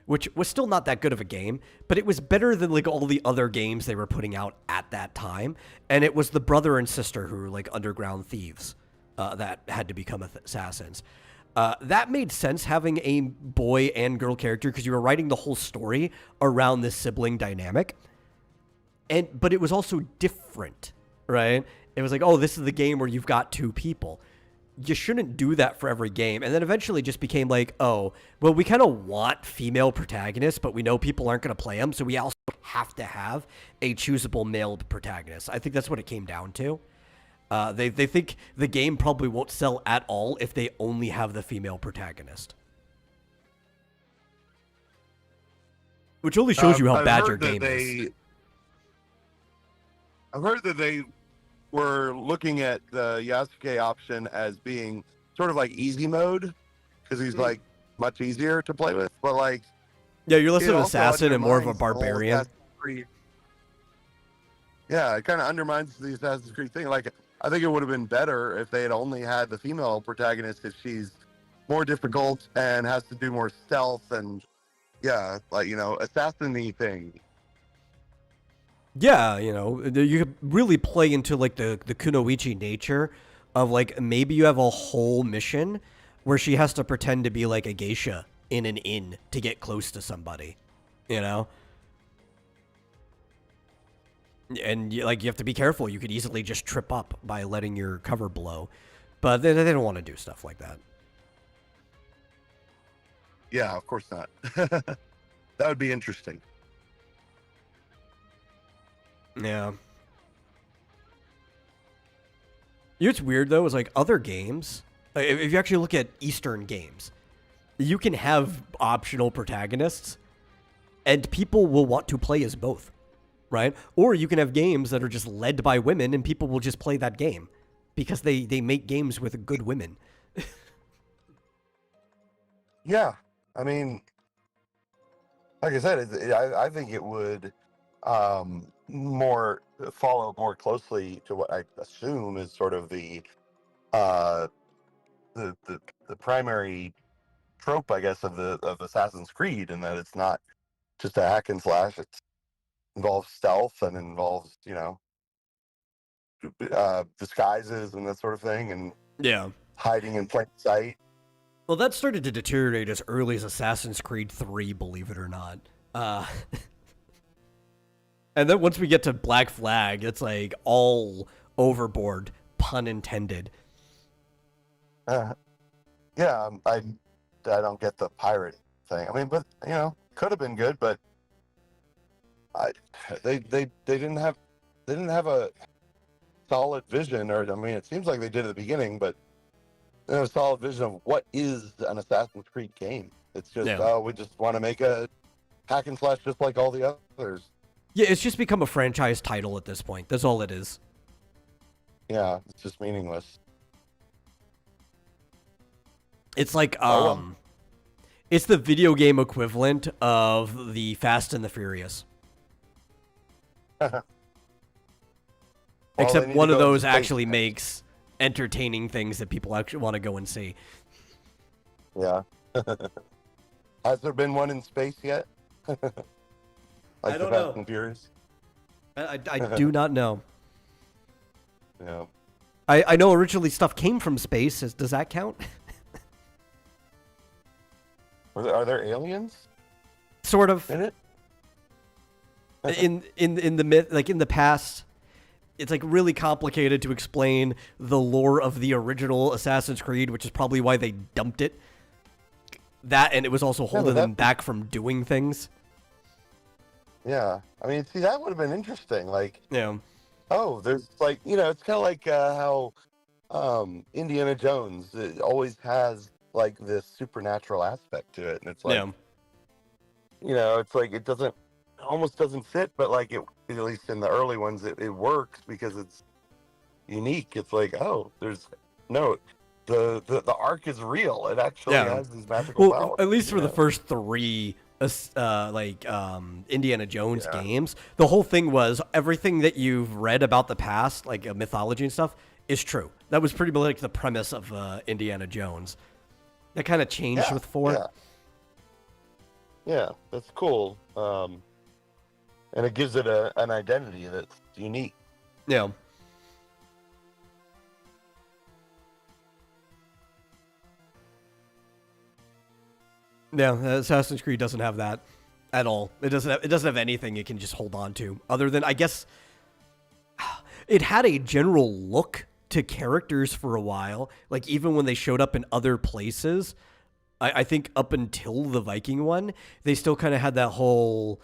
which was still not that good of a game, but it was better than like all the other games they were putting out at that time. And it was the brother and sister who were like underground thieves that had to become assassins. That made sense, having a boy and girl character, because you were writing the whole story around this sibling dynamic. But it was also different, right? It was like, oh, this is the game where you've got two people. You shouldn't do that for every game. And then eventually just became like, oh, well, we kind of want female protagonists, but we know people aren't going to play them, so we also have to have a choosable male protagonist. I think that's what it came down to. They think the game probably won't sell at all if they only have the female protagonist. Which only shows you how I've bad your heard that game is. I've heard that they were looking at the Yasuke option as being sort of like easy mode because he's like much easier to play with, but like Yeah, you're less it of an also assassin and more of a undermines the whole barbarian. Assassin's Creed. Yeah, it kind of undermines the Assassin's Creed thing. Like, I think it would have been better if they had only had the female protagonist if she's more difficult and has to do more stealth and, yeah, like, assassin-y thing. Yeah, you could really play into like the kunoichi nature of like maybe you have a whole mission where she has to pretend to be like a geisha in an inn to get close to somebody, you know? And you have to be careful. You could easily just trip up by letting your cover blow. But they don't want to do stuff like that. Yeah, of course not. That would be interesting. Yeah. You know what's weird, though, is like other games, if you actually look at Eastern games, you can have optional protagonists, and people will want to play as both, right? Or you can have games that are just led by women, and people will just play that game because they make games with good women. Yeah, I mean, like I said, I think it would more follow more closely to what I assume is sort of the primary trope, I guess, of Assassin's Creed, and that it's not just a hack and slash. It involves stealth and involves disguises and that sort of thing, and Yeah. hiding in plain sight. Well, that started to deteriorate as early as Assassin's Creed 3, believe it or not. And then once we get to Black Flag, it's like all overboard, pun intended. Yeah, I don't get the pirate thing. I mean, but could have been good, but they didn't have a solid vision, or I mean, it seems like they did at the beginning, but they have a solid vision of what is an Assassin's Creed game. It's just we just want to make a hack and slash just like all the others. Yeah, it's just become a franchise title at this point. That's all it is. Yeah, it's just meaningless. It's like it's the video game equivalent of the Fast and the Furious. Except one of those actually makes entertaining things that people actually want to go and see. Yeah. Has there been one in space yet? I don't know. Fast and Furious? I do not know. Yeah. I know originally stuff came from space. Does that count? Are there aliens? Sort of. In it? in the myth, like in the past, it's like really complicated to explain the lore of the original Assassin's Creed, which is probably why they dumped it. That, and it was also holding them back from doing things. Yeah, I mean, see, that would have been interesting. Like, Yeah. oh, there's like, it's kind of like how Indiana Jones always has like this supernatural aspect to it, and it's like, it's like it almost doesn't fit, but like it, at least in the early ones, it works because it's unique. It's like, oh, there's the arc is real. It actually has these magical powers. At least for the first three Indiana Jones games, the whole thing was everything that you've read about the past, like mythology and stuff, is true. That was pretty much like the premise of Indiana Jones. That kind of changed with 4. Yeah, that's cool. And it gives it an identity that's unique. Yeah. Yeah, Assassin's Creed doesn't have that at all. It doesn't have anything it can just hold on to, other than, I guess, it had a general look to characters for a while. Like, even when they showed up in other places, I think up until the Viking one, they still kind of had that whole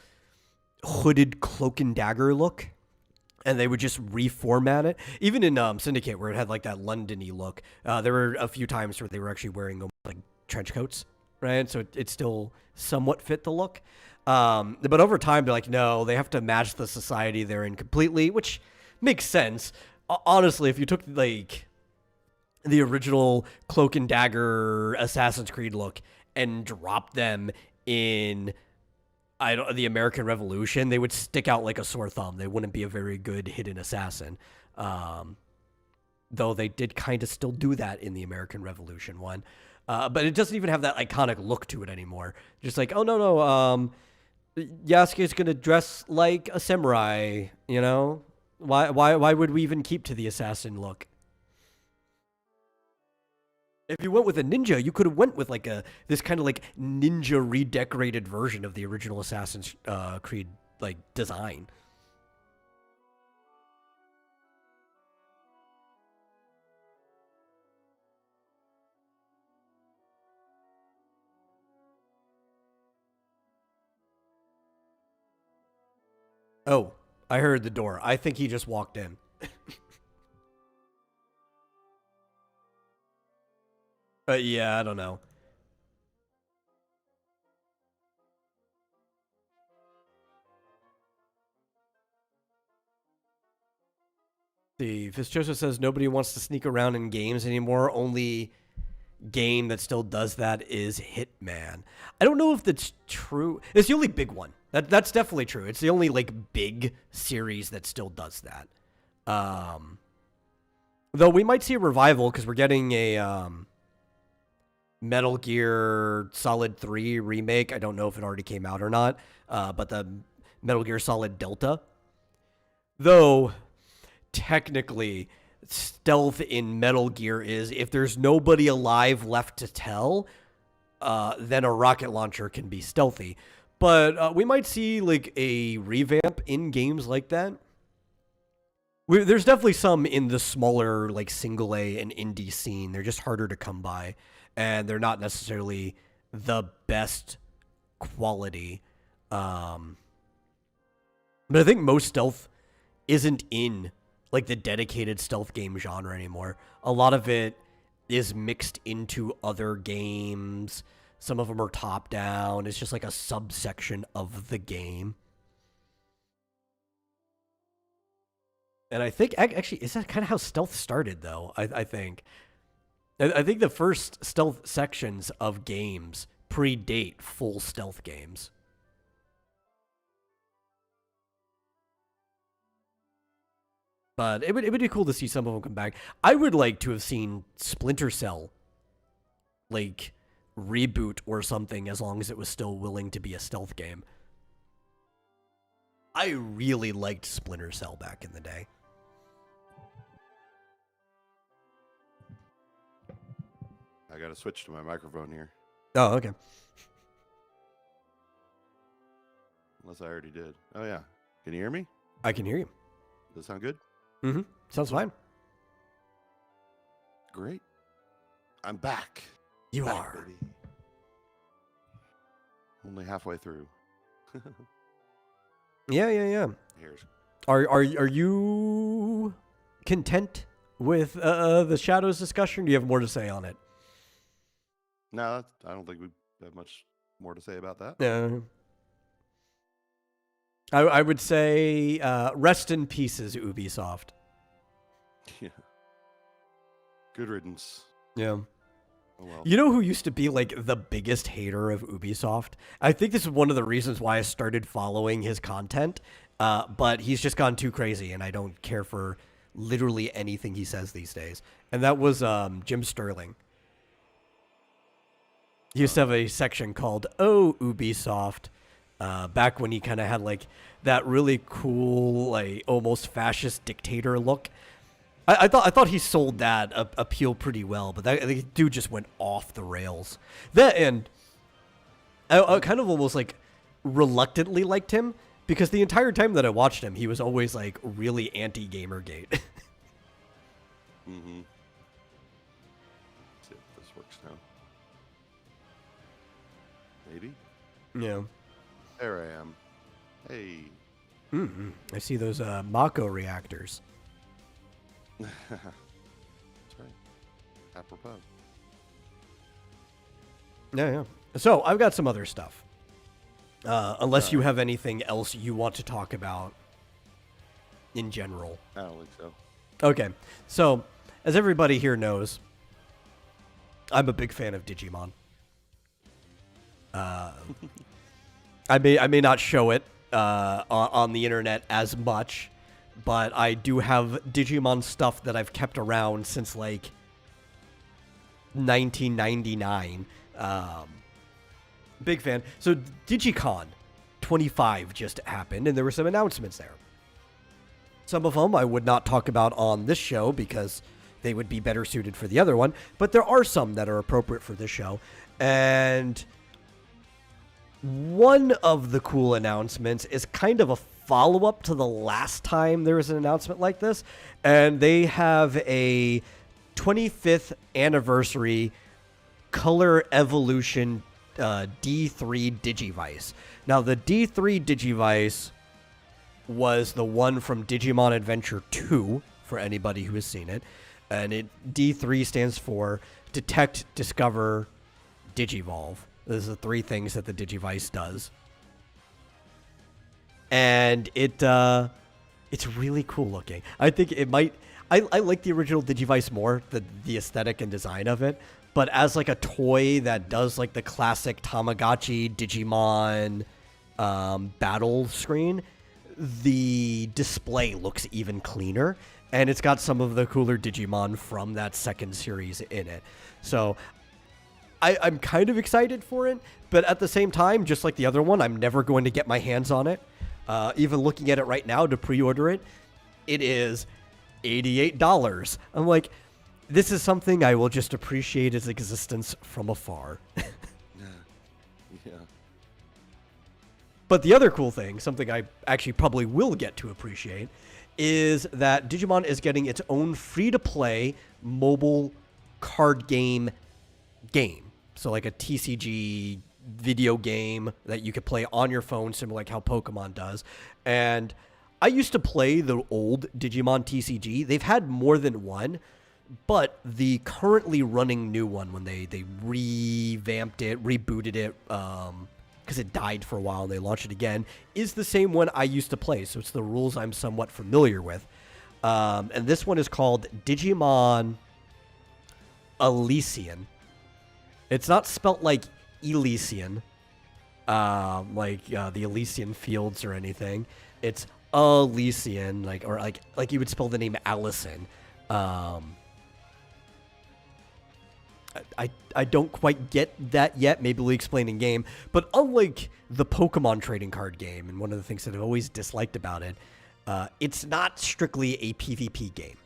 hooded cloak and dagger look. And they would just reformat it. Even in Syndicate, where it had like that London-y look, there were a few times where they were actually wearing like trench coats, right? So it still somewhat fit the look. But over time, they're like, no, they have to match the society they're in completely, which makes sense. Honestly, if you took like the original Cloak and Dagger Assassin's Creed look and dropped them in the American Revolution, they would stick out like a sore thumb. They wouldn't be a very good hidden assassin. Though they did kind of still do that in the American Revolution one. But it doesn't even have that iconic look to it anymore. Just like, oh, no. Yasuke's going to dress like a samurai, you know? Why would we even keep to the assassin look? If you went with a ninja, you could have went with like this kind of like ninja redecorated version of the original Assassin's Creed like design. Oh, I heard the door. I think he just walked in. Yeah, I don't know. See, Fischosa says nobody wants to sneak around in games anymore. Only game that still does that is Hitman. I don't know if that's true. It's the only big one. That's definitely true. It's the only like big series that still does that. Though we might see a revival because we're getting a Metal Gear Solid 3 remake. I don't know if it already came out or not, but the Metal Gear Solid Delta. Though, technically, stealth in Metal Gear is if there's nobody alive left to tell, then a rocket launcher can be stealthy. But we might see like a revamp in games like that. There's definitely some in the smaller like single A and indie scene. They're just harder to come by, and they're not necessarily the best quality. But I think most stealth isn't in like the dedicated stealth game genre anymore. A lot of it is mixed into other games. Some of them are top down. It's just like a subsection of the game. And I think, actually, is that kind of how stealth started, though? I think. I think the first stealth sections of games predate full stealth games. But it would be cool to see some of them come back. I would like to have seen Splinter Cell, like, reboot or something, as long as it was still willing to be a stealth game. I really liked Splinter Cell back in the day. I gotta switch to my microphone here. Oh, okay. Unless I already did. Oh, yeah. Can you hear me? I can hear you. Does that sound good? Mm-hmm. Sounds fine. Great. I'm back. You Back, are. baby. Only halfway through. Yeah. Here's. Are you content with the Shadows discussion? Do you have more to say on it? No, I don't think we have much more to say about that. No. I would say rest in pieces, Ubisoft. Yeah. Good riddance. Yeah. Oh, well. You know who used to be like the biggest hater of Ubisoft? I think this is one of the reasons why I started following his content. But he's just gone too crazy, and I don't care for literally anything he says these days. And that was Jim Sterling. He used to have a section called "Oh Ubisoft," back when he kind of had like that really cool, like almost fascist dictator look. I thought he sold that appeal pretty well, but that dude just went off the rails. That, and I kind of almost like reluctantly liked him because the entire time that I watched him, he was always like really anti-Gamergate. Mm-hmm. Let's see if this works now. Maybe? Yeah. There I am. Hey. Mm-hmm. I see those Mako reactors. That's right. Apropos. Yeah. So I've got some other stuff. Unless you have anything else you want to talk about. in general? I don't think so. Okay, so as everybody here knows, I'm a big fan of Digimon. I may not show it on the internet as much, but I do have Digimon stuff that I've kept around since like 1999. Big fan. So DigiCon 25 just happened, and there were some announcements there. Some of them I would not talk about on this show because they would be better suited for the other one, but there are some that are appropriate for this show. And one of the cool announcements is kind of a follow-up to the last time there was an announcement like this, and they have a 25th anniversary Color Evolution D3 Digivice. Now, the D3 Digivice was the one from Digimon Adventure 2, for anybody who has seen it. And D3 stands for Detect, Discover, Digivolve. Those are the three things that the Digivice does. And it's really cool looking. I think it might... I like the original Digivice more, the aesthetic and design of it. But as like a toy that does like the classic Tamagotchi Digimon battle screen, the display looks even cleaner, and it's got some of the cooler Digimon from that second series in it. So I'm kind of excited for it, but at the same time, just like the other one, I'm never going to get my hands on it. Even looking at it right now to pre-order it, it is $88. I'm like, this is something I will just appreciate its existence from afar. Yeah. But the other cool thing, something I actually probably will get to appreciate, is that Digimon is getting its own free-to-play mobile card game. So like a TCG video game that you could play on your phone, similar like how Pokemon does. And I used to play the old Digimon TCG. They've had more than one, but the currently running new one, when they revamped it, rebooted it, because it died for a while and they launched it again, is the same one I used to play. So it's the rules I'm somewhat familiar with. And this one is called Digimon Elysian. It's not spelt like Elysian, like the Elysian Fields or anything. It's Elysian, like you would spell the name Allison. I don't quite get that yet. Maybe we'll explain in game. But unlike the Pokemon trading card game, and one of the things that I've always disliked about it, it's not strictly a PvP game.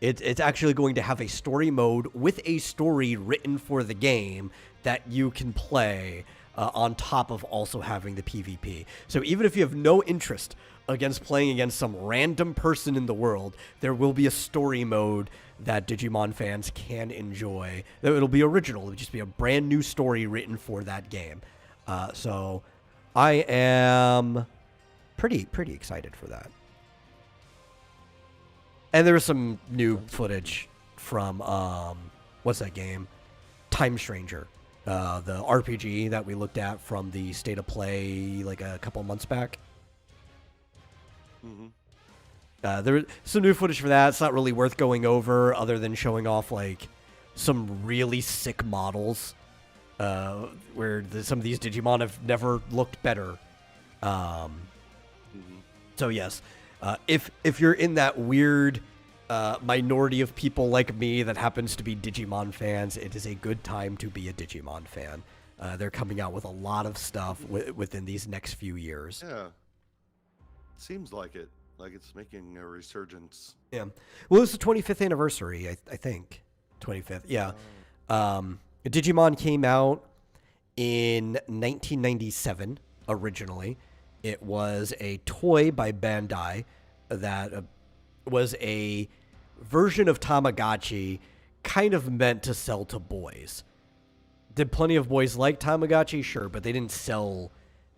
It's actually going to have a story mode with a story written for the game that you can play on top of also having the PvP. So even if you have no interest against playing against some random person in the world, there will be a story mode that Digimon fans can enjoy. It'll be original. It'll just be a brand new story written for that game. So I am pretty excited for that. And there was some new footage from, what's that game? Time Stranger, the RPG that we looked at from the State of Play like a couple months back. Mm-hmm. There was some new footage for that. It's not really worth going over other than showing off like some really sick models where some of these Digimon have never looked better. So yes, if you're in that weird minority of people like me that happens to be Digimon fans, it is a good time to be a Digimon fan. They're coming out with a lot of stuff within these next few years. Yeah. Seems like it. Like it's making a resurgence. Yeah. Well, it's the 25th anniversary, I think. 25th, yeah. Digimon came out in 1997 originally. It was a toy by Bandai that was a version of Tamagotchi kind of meant to sell to boys. Did plenty of boys like Tamagotchi? Sure, but they didn't sell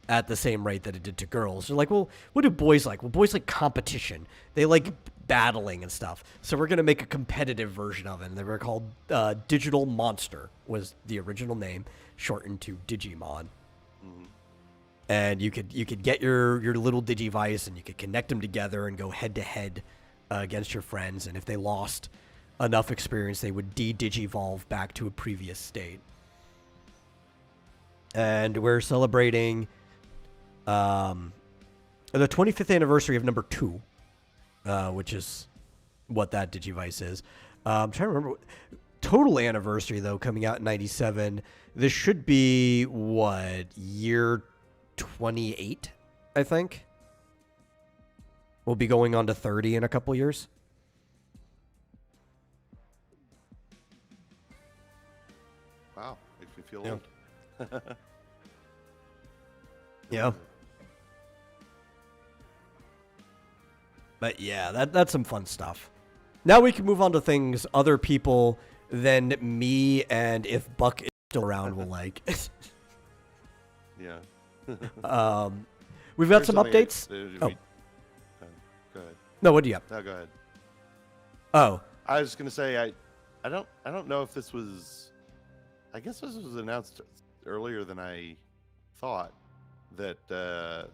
at the same rate that it did to girls. They're like, well, what do boys like? Well, boys like competition. They like battling and stuff. So we're going to make a competitive version of it. And they were called Digital Monster was the original name, shortened to Digimon. and you could get your little Digivice and you could connect them together and go head to head against your friends. And if they lost enough experience, they would de-digivolve back to a previous state. And we're celebrating the 25th anniversary of number 2, which is what that Digivice is. I'm trying to remember. Total anniversary, though, coming out in 97. This should be, what, year 28, I think? We'll be going on to 30 in a couple years. Wow, makes me feel Yeah. old. Yeah. But yeah, that's some fun stuff. Now we can move on to things other people than me and if Buck is still around will like. Yeah. We've got Here's some something updates. go ahead. No, what do you have? No, go ahead. Oh, I was just gonna say I don't know if this was. I guess this was announced earlier than I thought. That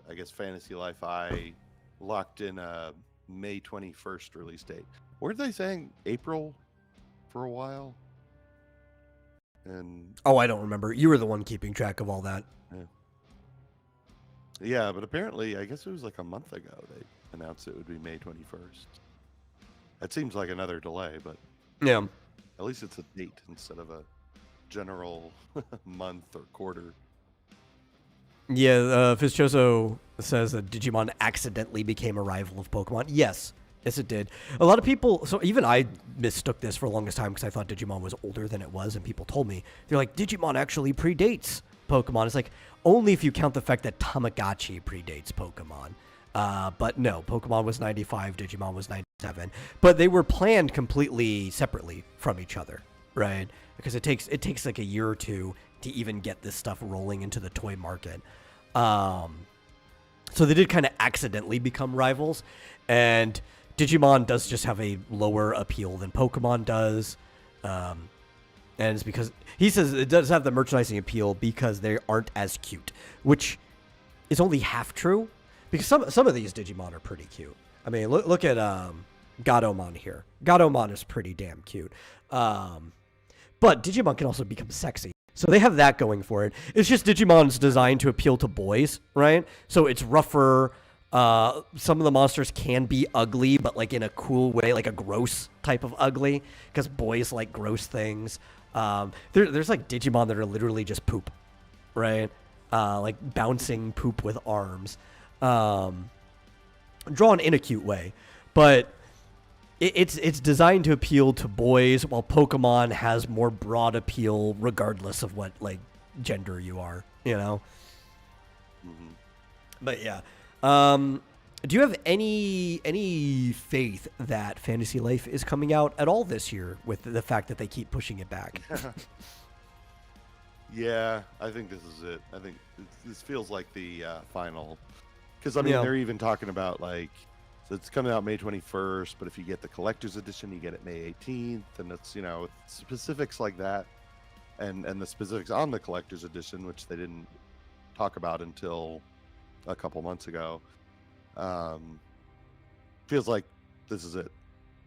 I guess Fantasy Life I locked in a May 21st release date. Weren't they saying April for a while? And oh, I don't remember. You were the one keeping track of all that. yeah, but apparently I guess it was like a month ago they announced it would be May 21st. That seems like another delay, but Yeah. at least it's a date instead of a general month or quarter. Yeah, Fizchoso says that Digimon accidentally became a rival of Pokemon. Yes, it did. A lot of people, so even I mistook this for the longest time because I thought Digimon was older than it was, and people told me, they're like, Digimon actually predates Pokemon. It's like, only if you count the fact that Tamagotchi predates Pokemon. But no, Pokemon was 95, Digimon was 97. But they were planned completely separately from each other, right? Because it takes like a year or two to even get this stuff rolling into the toy market. So they did kind of accidentally become rivals, and Digimon does just have a lower appeal than Pokemon does. And it's because he says it does have the merchandising appeal because they aren't as cute, which is only half true, because some of these Digimon are pretty cute. I mean, look at Gatomon here. Gatomon is pretty damn cute. But Digimon can also become sexy. So they have that going for it. It's just Digimon's designed to appeal to boys, right? So it's rougher. Some of the monsters can be ugly, but like in a cool way, like a gross type of ugly, because boys like gross things. There's like Digimon that are literally just poop, right? Like bouncing poop with arms. Drawn in a cute way. But it's designed to appeal to boys, while Pokemon has more broad appeal regardless of what like gender you are, you know? Mm-hmm. But yeah. Do you have any faith that Fantasy Life is coming out at all this year, with the fact that they keep pushing it back? Yeah, I think this is it. I think this feels like the final. Because, I mean, they're even talking about, like, so it's coming out May 21st, but if you get the collector's edition, you get it May 18th, and it's, you know, specifics like that, and the specifics on the collector's edition, which they didn't talk about until a couple months ago. Feels like this is it.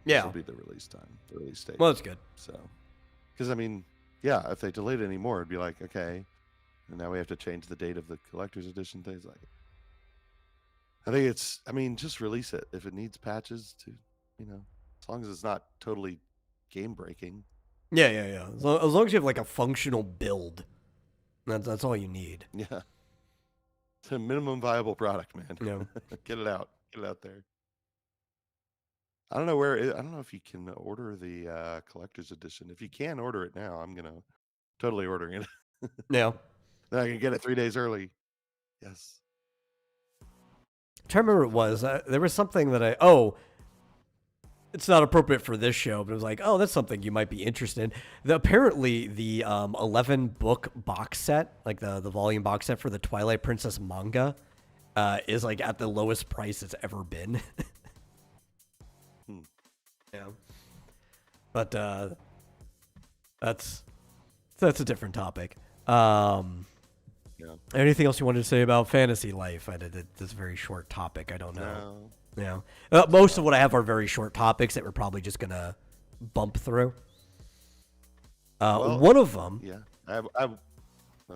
Yeah. This will be the release date. Well, that's good. So, because, I mean, yeah, if they delayed it anymore, it'd be like, okay, and now we have to change the date of the collector's edition, things like it. I think just release it. If it needs patches to, you know, as long as it's not totally game breaking. Yeah. As long as you have like a functional build, that's all you need. Yeah. It's a minimum viable product, man. Yeah. Get it out there. I don't know if you can order the collector's edition. If you can order it now, I'm gonna totally ordering it. Yeah. Then I can get it 3 days early. Yes. I'm trying to remember what it was. There was something that it's not appropriate for this show, but it was like, oh, that's something you might be interested in. Apparently, the 11-book box set, like the volume box set for the Twilight Princess manga, is like at the lowest price it's ever been. Yeah. But that's a different topic. Yeah. Anything else you wanted to say about Fantasy Life? I did this very short topic. I don't know. No. Yeah. Most of what I have are very short topics that we're probably just gonna bump through. Well, one of them. Yeah. Oh,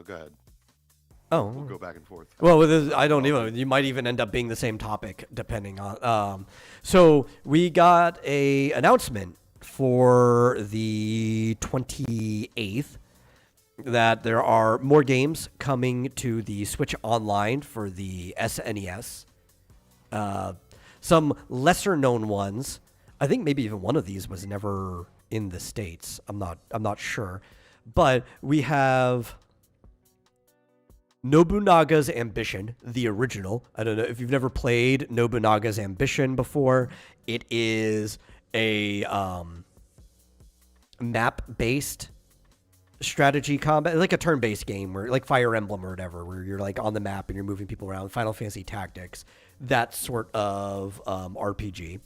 go ahead. Oh. We'll go back and forth. Well, I don't even. You might even end up being the same topic, depending on. So we got a announcement for the 28th that there are more games coming to the Switch Online for the SNES. Some lesser known ones. I think maybe even one of these was never in the States. I'm not sure. But we have Nobunaga's Ambition, the original. I don't know if you've never played Nobunaga's Ambition before. It is a map-based strategy combat, like a turn-based game, where like Fire Emblem or whatever, where you're like on the map and you're moving people around. Final Fantasy Tactics, that sort of RPG,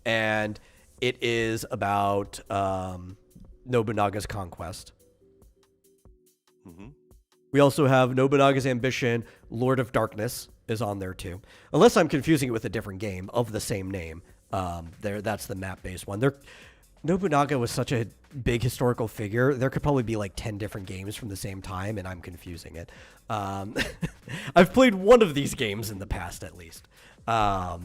and it is about Nobunaga's conquest. Mm-hmm. We also have Nobunaga's Ambition, Lord of Darkness is on there too. Unless I'm confusing it with a different game of the same name. That's the map-based one. Nobunaga was such a big historical figure. There could probably be like 10 different games from the same time, and I'm confusing it. I've played one of these games in the past, at least. But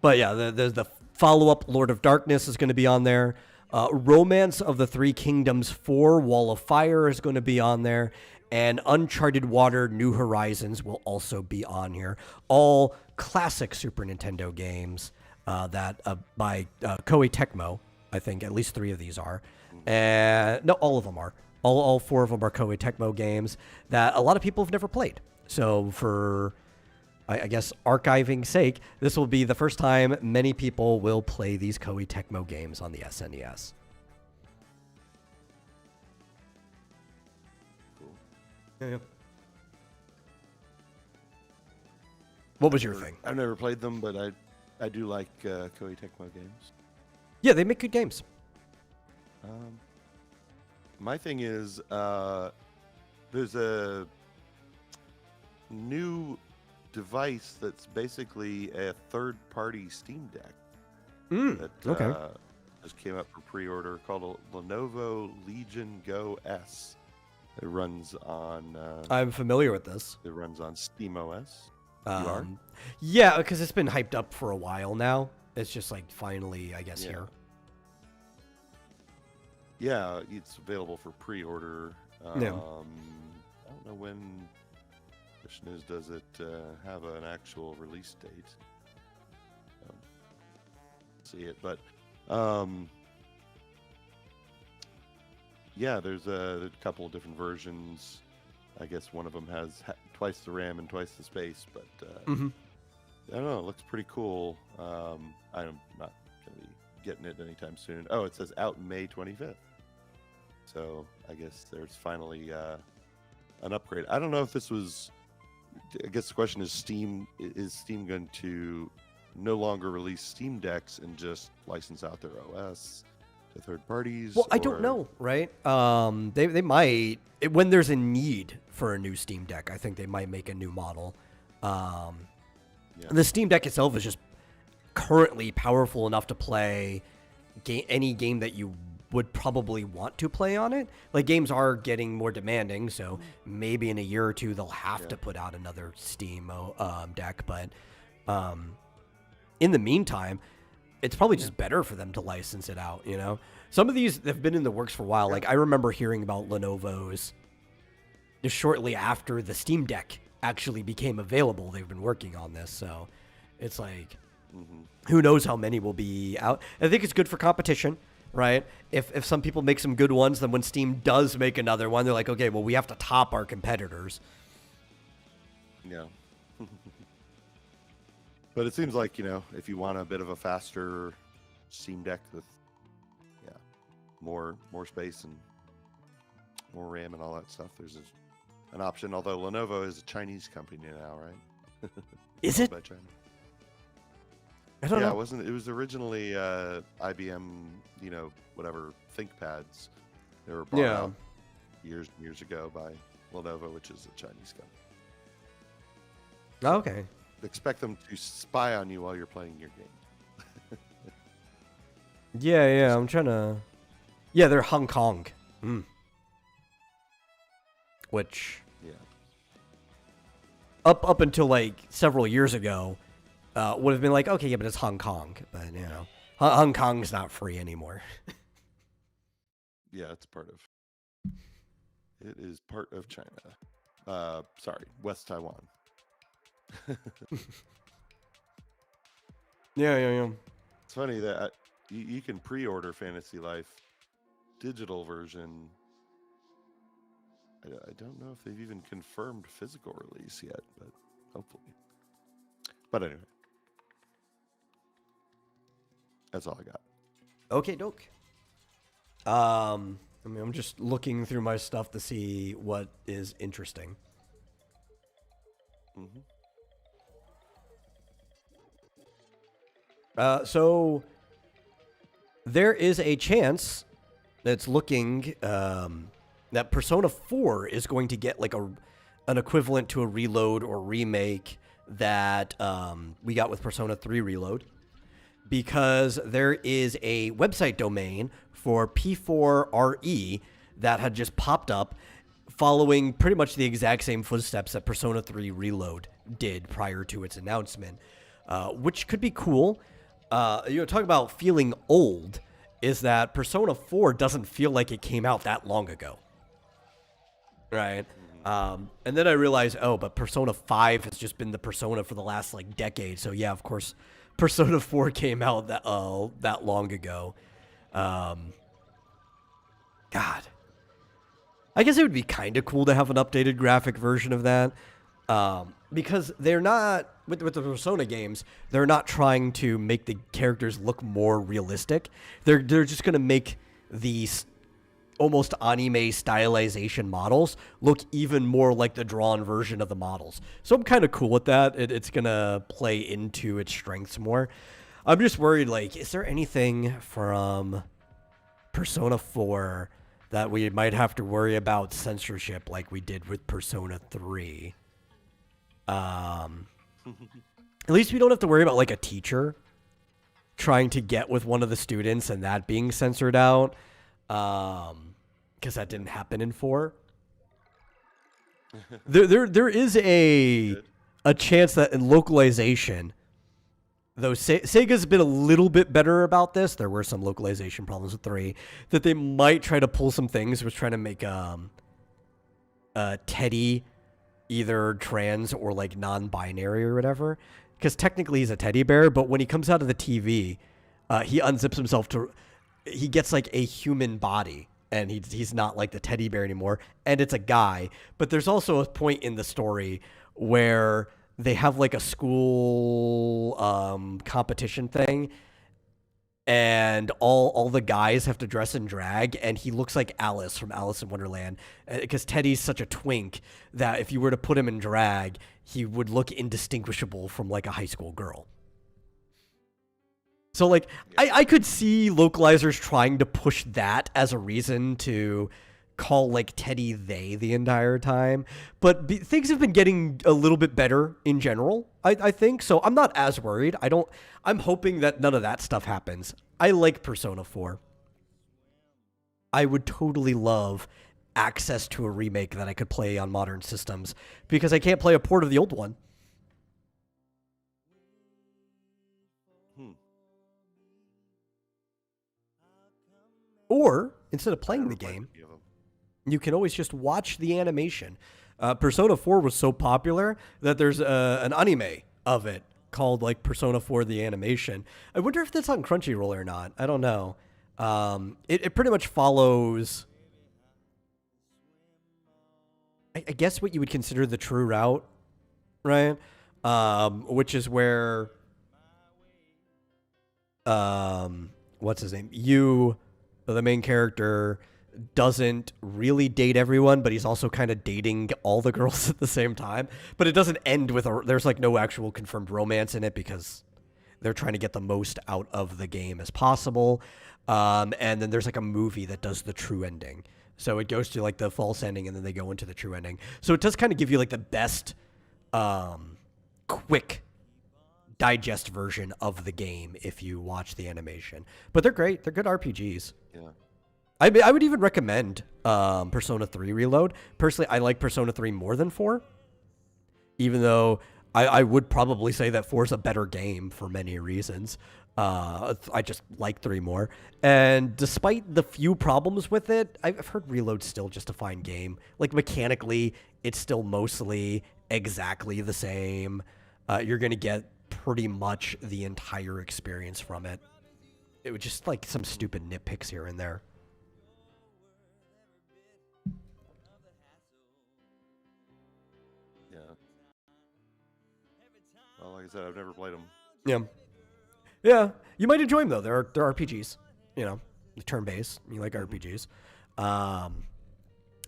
yeah, there's the follow-up, Lord of Darkness, is going to be on there. Romance of the Three Kingdoms 4, Wall of Fire is going to be on there. And Uncharted Water, New Horizons will also be on here. All classic Super Nintendo games that by Koei Tecmo. I think at least 3 of these are. And no, all of them are. All 4 of them are Koei Tecmo games that a lot of people have never played. So for, I guess, archiving sake, this will be the first time many people will play these Koei Tecmo games on the SNES. Cool. Yeah. What was your thing? I've never played them, but I do like Koei Tecmo games. Yeah, they make good games. My thing is, there's a new device that's basically a third-party Steam Deck that just came up for pre-order, called a Lenovo Legion Go S. It runs on. I'm familiar with this. It runs on SteamOS. Yeah, because it's been hyped up for a while now. It's just like finally, I guess, here. Yeah, it's available for pre-order. I don't know when. Question is, does it have an actual release date? See it, but yeah, there's a couple of different versions. I guess one of them has twice the RAM and twice the space, but I don't know. It looks pretty cool. I'm not going to be getting it anytime soon. Oh, it says out May 25th. So I guess there's finally an upgrade. I don't know if this was. I guess the question is, is Steam going to no longer release Steam Decks and just license out their OS to third parties? Well, I don't know, right? They might, when there's a need for a new Steam Deck, I think they might make a new model. The Steam Deck itself is just currently powerful enough to play any game that you would probably want to play on it. Like, games are getting more demanding, so maybe in a year or two they'll have to put out another Steam deck. But in the meantime, it's probably just better for them to license it out, you know? Some of these have been in the works for a while. Like, I remember hearing about Lenovo's just shortly after the Steam Deck actually became available. They've been working on this, so it's like, who knows how many will be out. I think it's good for competition, right? If some people make some good ones, then when Steam does make another one, they're like, okay, well, we have to top our competitors. Yeah. But it seems like, if you want a bit of a faster Steam Deck with, more space and more RAM and all that stuff, there's an option. Although Lenovo is a Chinese company now, right? Is it? By China. I don't know. It was originally IBM, whatever ThinkPads. They were bought out years and years ago by Lenovo, which is a Chinese company. Okay. Expect them to spy on you while you're playing your game. Yeah, I'm trying to... Yeah, they're Hong Kong. Which... Yeah. Up until, like, several years ago, would have been like, okay, yeah, but it's Hong Kong. But, you know, Hong Kong's not free anymore. Yeah, it's part of... It is part of China. Sorry, West Taiwan. Yeah. It's funny that you can pre-order Fantasy Life digital version. I don't know if they've even confirmed physical release yet, but hopefully. But anyway, that's all I got. Okay, doke. I'm just looking through my stuff to see what is interesting. Mm-hmm. So there is a chance that's looking that Persona 4 is going to get like an equivalent to a reload or remake that we got with Persona 3 Reload, because there is a website domain for P4RE that had just popped up following pretty much the exact same footsteps that Persona 3 Reload did prior to its announcement, which could be cool. Talk about feeling old, is that Persona 4 doesn't feel like it came out that long ago. Right? And then I realized, but Persona 5 has just been the Persona for the last, like, decade. So, yeah, of course, Persona 4 came out that long ago. God. I guess it would be kind of cool to have an updated graphic version of that. Because they're not, with the Persona games, they're not trying to make the characters look more realistic. They're just going to make these almost anime stylization models look even more like the drawn version of the models. So I'm kind of cool with that. It's going to play into its strengths more. I'm just worried, like, is there anything from Persona 4 that we might have to worry about censorship like we did with Persona 3? At least we don't have to worry about, like, a teacher trying to get with one of the students and that being censored out. Because that didn't happen in 4. There is a chance that in localization, though Sega's been a little bit better about this, there were some localization problems with 3, that they might try to pull some things, was trying to make Teddy either trans or like non-binary or whatever, because technically he's a teddy bear, but when he comes out of the TV, he unzips himself he gets like a human body, and he's not like the teddy bear anymore, and it's a guy. But there's also a point in the story where they have like a school competition thing, and all the guys have to dress in drag, and he looks like Alice from Alice in Wonderland, because Teddy's such a twink that if you were to put him in drag, he would look indistinguishable from like a high school girl. So, like, I could see localizers trying to push that as a reason to call, like, Teddy they the entire time. But things have been getting a little bit better in general, I think. So I'm not as worried. I'm hoping that none of that stuff happens. I like Persona 4. I would totally love access to a remake that I could play on modern systems, because I can't play a port of the old one. Or, instead of playing the game, you can always just watch the animation. Persona 4 was so popular that there's an anime of it called, like, Persona 4 the Animation. I wonder if that's on Crunchyroll or not. I don't know. It pretty much follows, I guess, what you would consider the true route, right? Which is where, what's his name? The main character doesn't really date everyone, but he's also kind of dating all the girls at the same time. But it doesn't end with there's like no actual confirmed romance in it, because they're trying to get the most out of the game as possible. And then there's like a movie that does the true ending. So it goes to like the false ending and then they go into the true ending. So it does kind of give you like the best quick digest version of the game if you watch the animation. But they're great. They're good RPGs. Yeah. I would even recommend Persona 3 Reload. Personally, I like Persona 3 more than 4. Even though I would probably say that 4 is a better game for many reasons. I just like 3 more. And despite the few problems with it, I've heard Reload's still just a fine game. Like, mechanically, it's still mostly exactly the same. You're going to get pretty much the entire experience from it. It was just, like, some stupid nitpicks here and there. Yeah. Well, like I said, I've never played them. Yeah. Yeah, you might enjoy them though. They're RPGs, you know, turn-based. You like RPGs.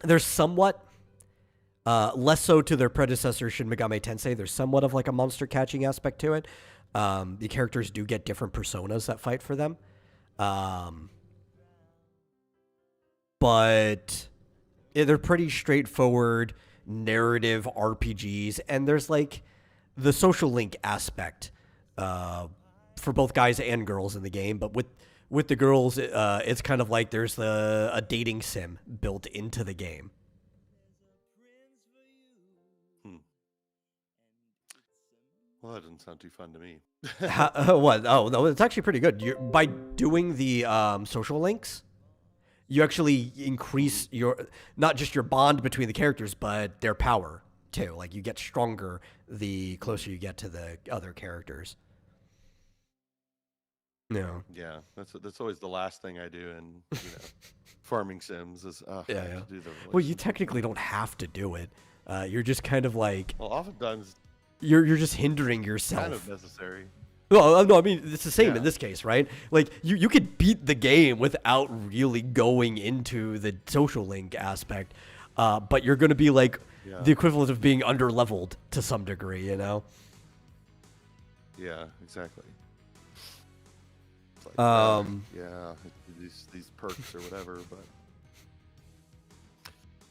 They're somewhat less so to their predecessor Shin Megami Tensei. There's somewhat of like a monster catching aspect to it. The characters do get different personas that fight for them, but they're pretty straightforward narrative RPGs, and there's like the social link aspect. For both guys and girls in the game, but with the girls, it's kind of like there's a dating sim built into the game. Well, that doesn't sound too fun to me. What? Oh, no, it's actually pretty good. By doing the social links, you actually increase not just your bond between the characters, but their power too. Like, you get stronger the closer you get to the other characters. No. Yeah, that's always the last thing I do in farming sims is yeah. do the Well, you technically don't have to do it. You're just kind of like oftentimes you're just hindering yourself. Kind of necessary. Well, no, I mean it's the same in this case, right? Like you could beat the game without really going into the social link aspect, but you're going to be like the equivalent of being under-leveled to some degree, you know? Yeah, exactly. Like, these perks or whatever, but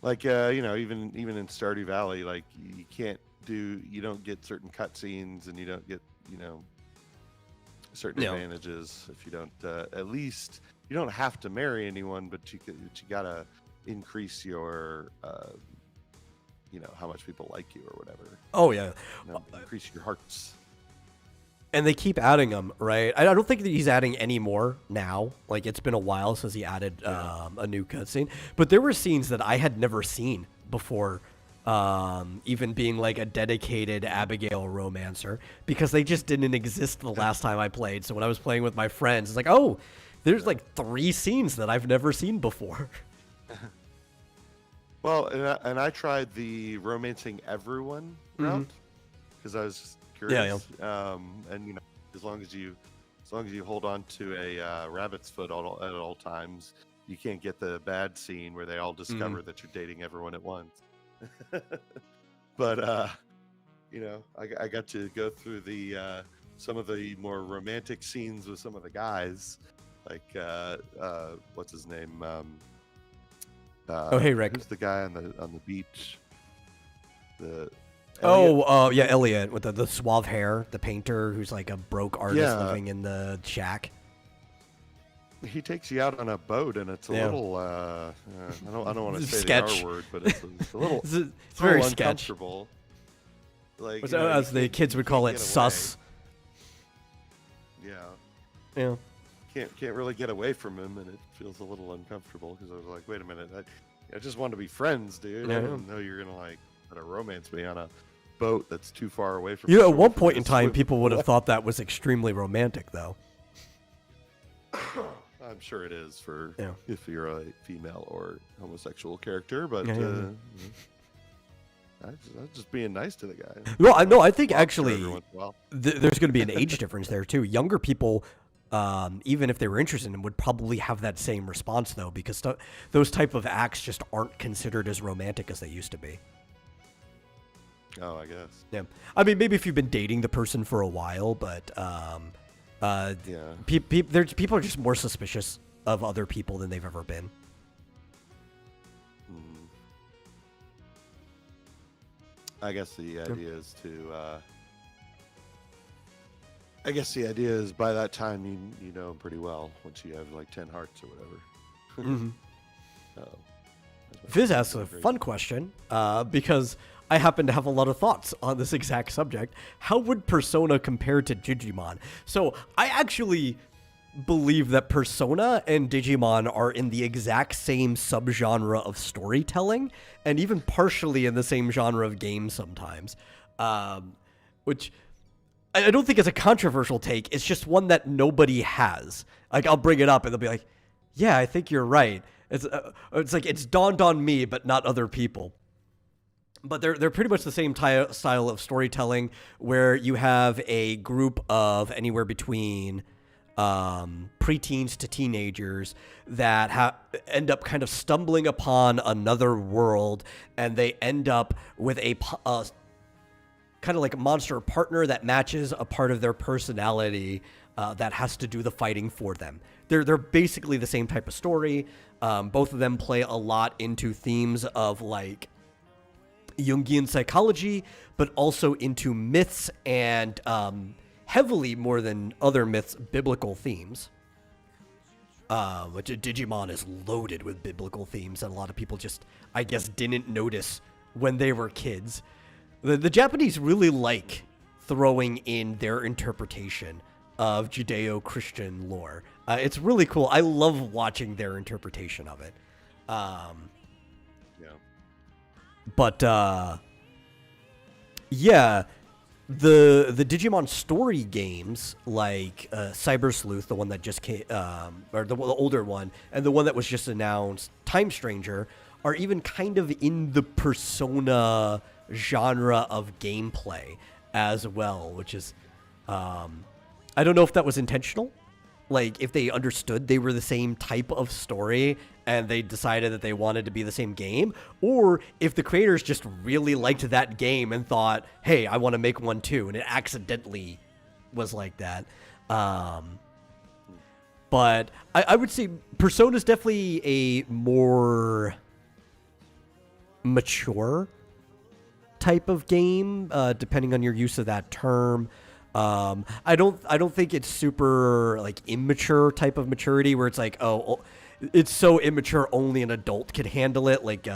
like even in Stardew Valley, like you don't get certain cutscenes and you don't get certain advantages if you don't at least you don't have to marry anyone, but you gotta increase your how much people like you or whatever. Oh yeah, increase your hearts. And they keep adding them, right? I don't think that he's adding any more now. Like, it's been a while since he added a new cutscene. But there were scenes that I had never seen before, even being like a dedicated Abigail romancer, because they just didn't exist the last time I played. So when I was playing with my friends, it's like, oh, there's like 3 scenes that I've never seen before. Well, and I tried the romancing everyone route because I was just curious. And as long as you hold on to a rabbit's foot at all times, you can't get the bad scene where they all discover that you're dating everyone at once. But I got to go through the some of the more romantic scenes with some of the guys, like what's his name? Hey Rick, who's the guy on the beach? Elliot with the suave hair, the painter who's like a broke artist living in the shack. He takes you out on a boat, and it's a little. I don't want to say sketch. the R word, but it's a little. it's very uncomfortable. Like as the kids would call it, sus. Yeah. Can't really get away from him, and it feels a little uncomfortable because I was like, wait a minute, I just want to be friends, dude. I didn't know you're gonna romance me on a boat that's too far away from. At one point in time, people would have thought that was extremely romantic, though. I'm sure it is for if you're a female or homosexual character, but I was just being nice to the guy. Well, I think actually there's going to be an age difference there too. Younger people, even if they were interested in him, would probably have that same response though, because those type of acts just aren't considered as romantic as they used to be. Oh, I guess. Yeah, I mean, maybe if you've been dating the person for a while, but people are just more suspicious of other people than they've ever been. I guess the idea is to. I guess the idea is by that time you know him pretty well once you have like 10 hearts or whatever. Mm-hmm. Fizz asks a fun question because I happen to have a lot of thoughts on this exact subject. How would Persona compare to Digimon? So I actually believe that Persona and Digimon are in the exact same subgenre of storytelling and even partially in the same genre of games sometimes, which I don't think it's a controversial take. It's just one that nobody has. Like, I'll bring it up and they'll be like, yeah, I think you're right. It's like it's dawned on me, but not other people. But they're pretty much the same style of storytelling where you have a group of anywhere between preteens to teenagers that end up kind of stumbling upon another world, and they end up with a kind of like a monster partner that matches a part of their personality that has to do the fighting for them. They're basically the same type of story. Both of them play a lot into themes of like Jungian psychology, but also into myths and heavily more than other myths, biblical themes. Which Digimon is loaded with biblical themes that a lot of people just, I guess, didn't notice when they were kids. The Japanese really like throwing in their interpretation of Judeo-Christian lore. It's really cool. I love watching their interpretation of it. Yeah. But yeah, the Digimon story games like Cyber Sleuth, the one that just came, or the older one, and the one that was just announced, Time Stranger, are even kind of in the Persona genre of gameplay as well, which is, I don't know if that was intentional. Like, if they understood they were the same type of story and they decided that they wanted to be the same game, or if the creators just really liked that game and thought, hey, I want to make one too, and it accidentally was like that. But I would say Persona is definitely a more mature type of game, depending on your use of that term. I don't think it's super like immature type of maturity where it's like, oh, it's so immature only an adult could handle it, like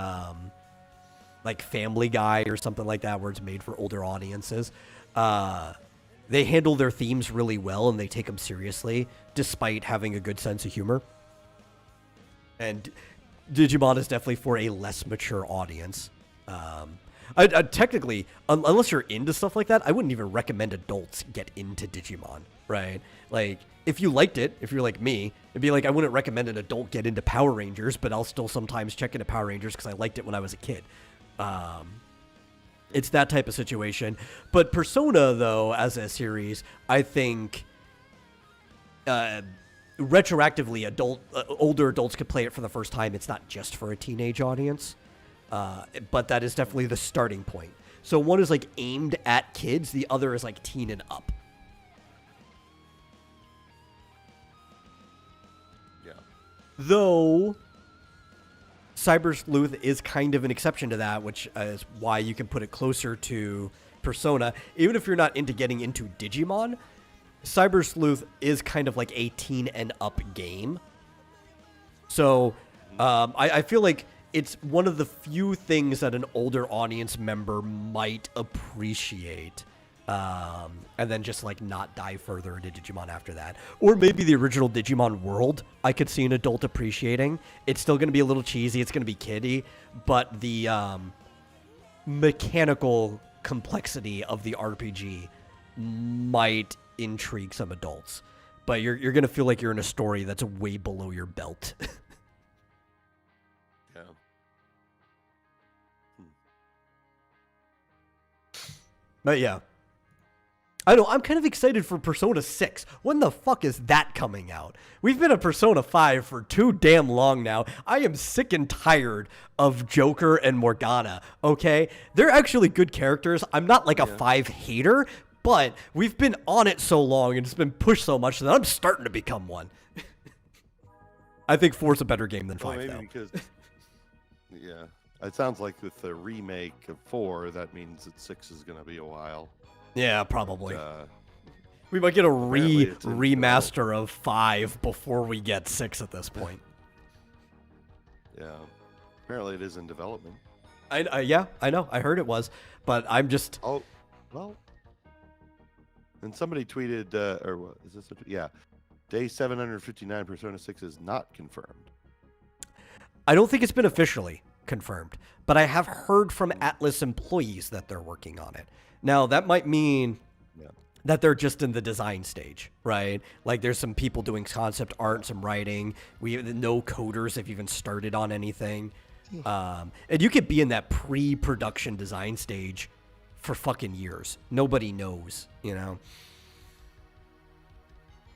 Family Guy or something like that, where it's made for older audiences. They handle their themes really well and they take them seriously despite having a good sense of humor. And Digimon is definitely for a less mature audience. I technically, unless you're into stuff like that, I wouldn't even recommend adults get into Digimon, right? Like, if you liked it, if you're like me, it'd be like I wouldn't recommend an adult get into Power Rangers, but I'll still sometimes check into Power Rangers because I liked it when I was a kid. It's that type of situation. But Persona, though, as a series, I think retroactively, older adults could play it for the first time. It's not just for a teenage audience. But that is definitely the starting point. So one is like aimed at kids, the other is like teen and up. Yeah. Though Cyber Sleuth is kind of an exception to that, which is why you can put it closer to Persona. Even if you're not into getting into Digimon, Cyber Sleuth is kind of like a teen and up game. So I feel like it's one of the few things that an older audience member might appreciate, and then just like not dive further into Digimon after that. Or maybe the original Digimon world I could see an adult appreciating. It's still going to be a little cheesy, it's going to be kiddie, but the mechanical complexity of the RPG might intrigue some adults. But you're going to feel like you're in a story that's way below your belt. Yeah. But yeah. I know, I'm kind of excited for Persona 6. When the fuck is that coming out? We've been at Persona 5 for too damn long now. I am sick and tired of Joker and Morgana, okay? They're actually good characters. I'm not like a 5 hater, but we've been on it so long and it's been pushed so much that I'm starting to become one. I think 4's a better game than 5, maybe though. Because, yeah. It sounds like with the remake of 4, that means that 6 is going to be a while. Yeah, probably. But, we might get a apparently it's in remaster of 5 before we get 6 at this point. yeah. Apparently it is in development. Yeah, I know. I heard it was, but I'm just. Oh, well. And somebody tweeted, or what is this? Yeah. Day 759 Persona 6 is not confirmed. I don't think it's been officially confirmed, but I have heard from Atlas employees that they're working on it. Now, that might mean that they're just in the design stage, right? Like, there's some people doing concept art, some writing. No coders have even started on anything. And you could be in that pre-production design stage for fucking years. Nobody knows, you know?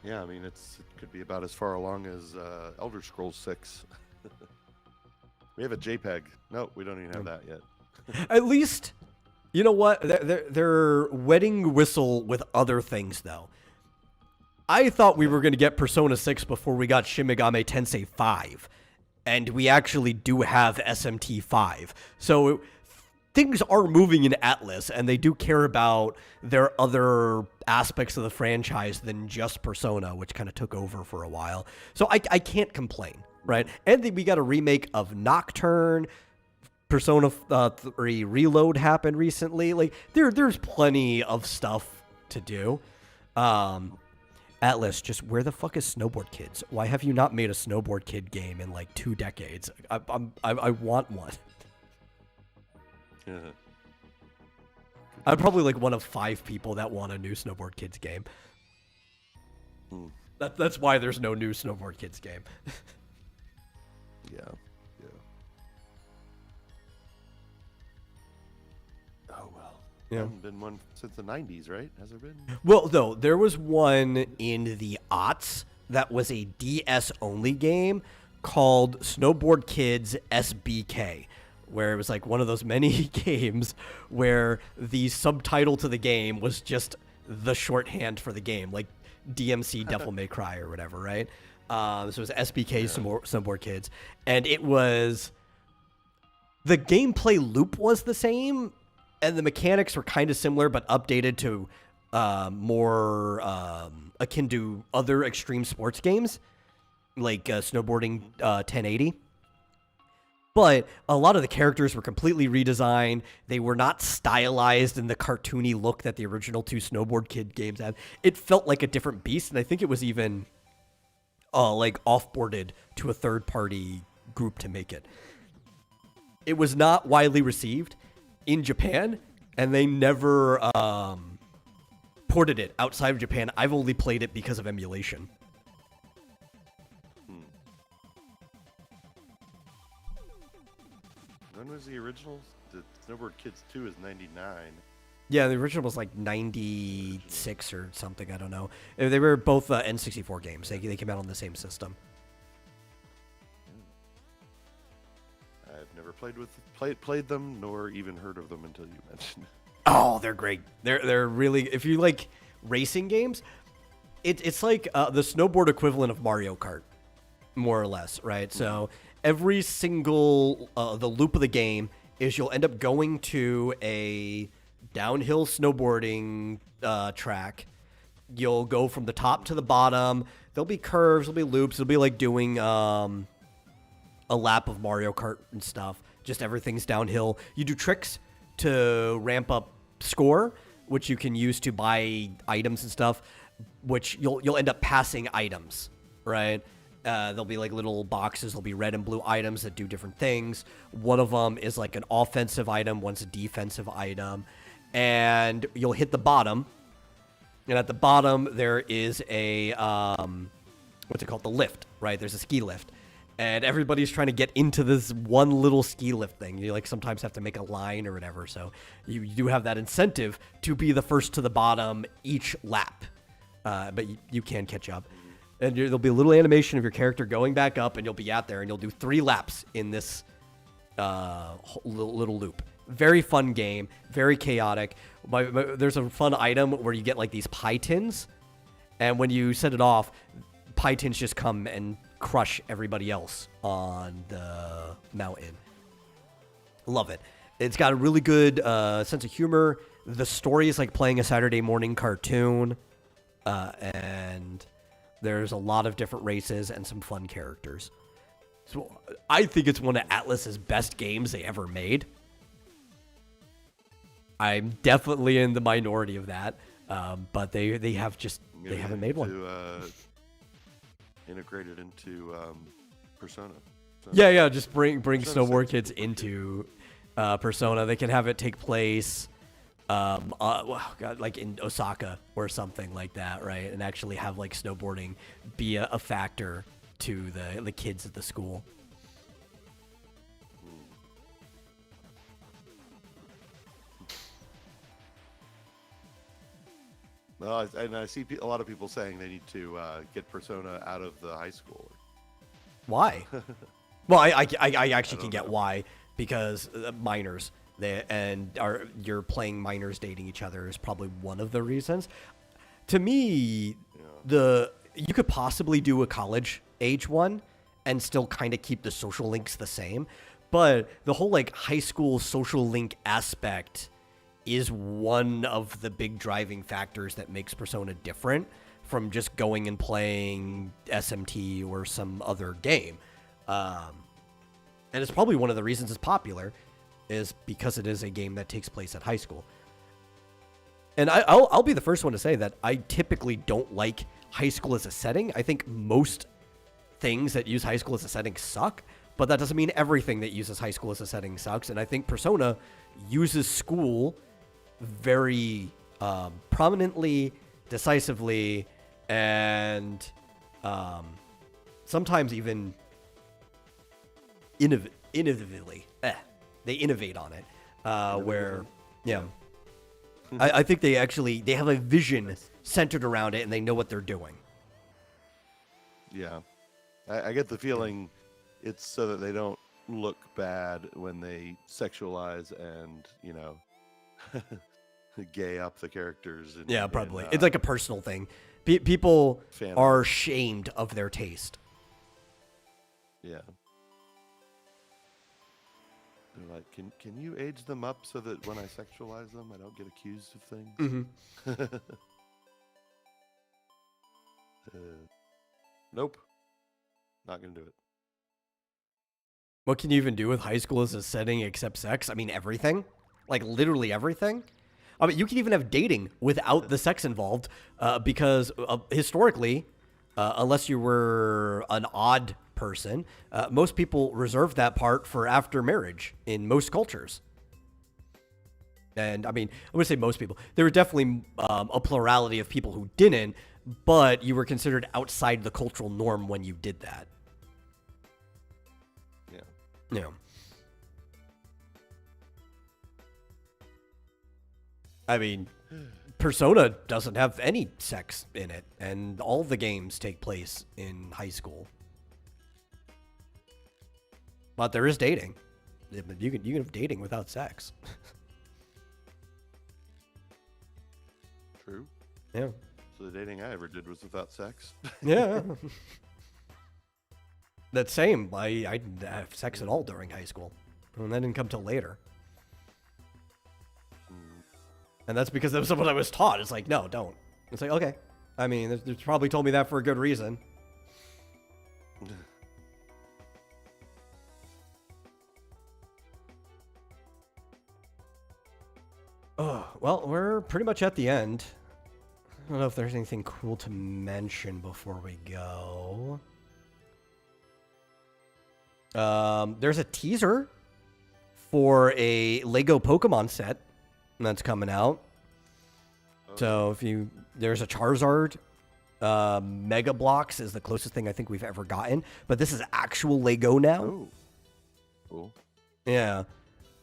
Yeah, I mean, it could be about as far along as Elder Scrolls 6. We have a JPEG. No, we don't even have that yet. At least, you know what? They're wetting whistle with other things, though. I thought we were going to get Persona 6 before we got Shin Megami Tensei 5. And we actually do have SMT 5. So things are moving in Atlas, and they do care about their other aspects of the franchise than just Persona, which kind of took over for a while. So I can't complain, right? And we got a remake of Nocturne. Persona 3 Reload happened recently. Like, there's plenty of stuff to do. Atlas, just where the fuck is Snowboard Kids? Why have you not made a Snowboard Kid game in like 2 decades? I want one. Yeah. I'm probably like one of 5 people that want a new Snowboard Kids game. That's why there's no new Snowboard Kids game. Yeah. Oh, well. Yeah. Hasn't been one since the 90s, right? Has there been? Well, no, there was one in the aughts that was a DS-only game called Snowboard Kids SBK, where it was like one of those many games where the subtitle to the game was just the shorthand for the game, like DMC Devil May Cry or whatever, right? So it was SBK Snowboard Kids, and it was the gameplay loop was the same, and the mechanics were kind of similar, but updated to more akin to other extreme sports games, like snowboarding 1080. But a lot of the characters were completely redesigned. They were not stylized in the cartoony look that the original 2 Snowboard Kid games had. It felt like a different beast, and I think it was even like offboarded to a third-party group to make it. It was not widely received in Japan, and they never ported it outside of Japan. I've only played it because of emulation. When was the original? The Snowboard Kids 2 is 99. Yeah, the original was like 96 or something. I don't know. They were both N64 games. They came out on the same system. I've never played them, nor even heard of them until you mentioned. Oh, they're great. They're really, if you like racing games, it's like the snowboard equivalent of Mario Kart, more or less, right? So every single the loop of the game is you'll end up going to a downhill snowboarding track. You'll go from the top to the bottom. There'll be curves, there'll be loops. It'll be like doing a lap of Mario Kart and stuff. Just everything's downhill. You do tricks to ramp up score, which you can use to buy items and stuff, which you'll end up passing items, right? There'll be like little boxes. There'll be red and blue items that do different things. One of them is like an offensive item. One's a defensive item. And you'll hit the bottom. And at the bottom, there is a, what's it called? The lift, right? There's a ski lift. And everybody's trying to get into this one little ski lift thing. You like sometimes have to make a line or whatever. So you do have that incentive to be the first to the bottom each lap. But you can catch up. And there'll be a little animation of your character going back up, and you'll be out there, and you'll do 3 laps in this little loop. Very fun game, very chaotic. There's a fun item where you get like these pie tins, and when you set it off, pie tins just come and crush everybody else on the mountain. Love it. It's got a really good sense of humor. The story is like playing a Saturday morning cartoon, and there's a lot of different races and some fun characters. So I think it's one of Atlus's best games they ever made. I'm definitely in the minority of that, but they haven't made one. Integrated into Persona. So Yeah, just bring snowboard kids into Persona. They can have it take place, like in Osaka or something like that, right? And actually have like snowboarding be a factor to the kids at the school. Well, and I see a lot of people saying they need to get Persona out of the high school. Why? Well, I actually can get why, because minors you're playing minors dating each other is probably one of the reasons. To me, you could possibly do a college age one and still kind of keep the social links the same, but the whole like high school social link aspect is one of the big driving factors that makes Persona different from just going and playing SMT or some other game. And it's probably one of the reasons it's popular is because it is a game that takes place at high school. And I'll be the first one to say that I typically don't like high school as a setting. I think most things that use high school as a setting suck, but that doesn't mean everything that uses high school as a setting sucks. And I think Persona uses school very prominently, decisively, and sometimes even innovatively. They innovate on it, I think they have a vision centered around it, and they know what they're doing. Yeah, I get the feeling it's so that they don't look bad when they sexualize and gay up the characters. Yeah, probably. It's like a personal thing. People are shamed of their taste. Yeah. They're like, can you age them up so that when I sexualize them, I don't get accused of things? Mm-hmm. Nope. Not going to do it. What can you even do with high school as a setting except sex? I mean, everything. Like, literally everything. I mean, you can even have dating without the sex involved because historically, unless you were an odd person, most people reserve that part for after marriage in most cultures. And I mean, I would say most people. There were definitely a plurality of people who didn't, but you were considered outside the cultural norm when you did that. Yeah. I mean, Persona doesn't have any sex in it, and all the games take place in high school. But there is dating. You can have dating without sex. True. Yeah. So the dating I ever did was without sex. Yeah. That same. I didn't have sex at all during high school. And that didn't come till later. And that's because that was what I was taught. It's like, no, don't. It's like, okay. I mean, they probably told me that for a good reason. Oh, well, we're pretty much at the end. I don't know if there's anything cool to mention before we go. There's a teaser for a Lego Pokemon set that's coming out. So there's a Charizard. Mega Bloks is the closest thing I think we've ever gotten, but this is actual Lego now. Oh, cool. Yeah,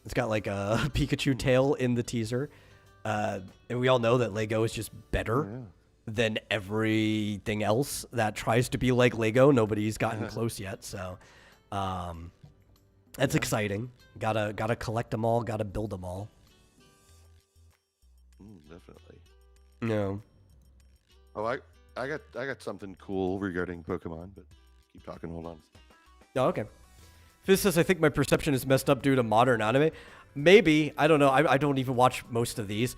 it's got like a Pikachu tail in the teaser, and we all know that Lego is just better than everything else that tries to be like Lego. Nobody's gotten close yet, so that's exciting. Gotta collect them all. Gotta build them all. Definitely. No. Oh, I got something cool regarding Pokemon, but keep talking. Hold on. Oh, okay. Fizz says, I think my perception is messed up due to modern anime. Maybe. I don't know. I don't even watch most of these.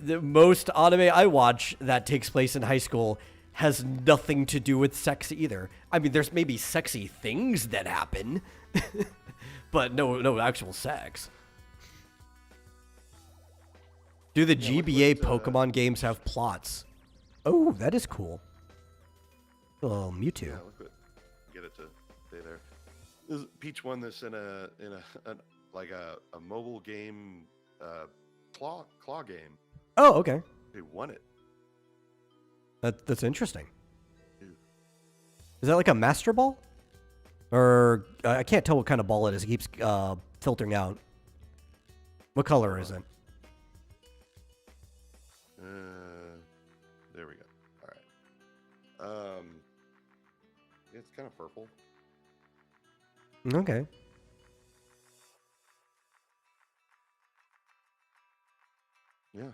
The most anime I watch that takes place in high school has nothing to do with sex either. I mean, there's maybe sexy things that happen, but no actual sex. Do the GBA Pokemon games have plots? Oh, that is cool. Oh, Mewtwo. Yeah, look what, get it to stay there. Peach won this in a mobile game, claw game. Oh, okay. They won it. That's interesting. Dude. Is that like a Master Ball? Or I can't tell what kind of ball it is. It keeps filtering out. What color is it? There we go. All right. It's kind of purple. Okay. Yeah.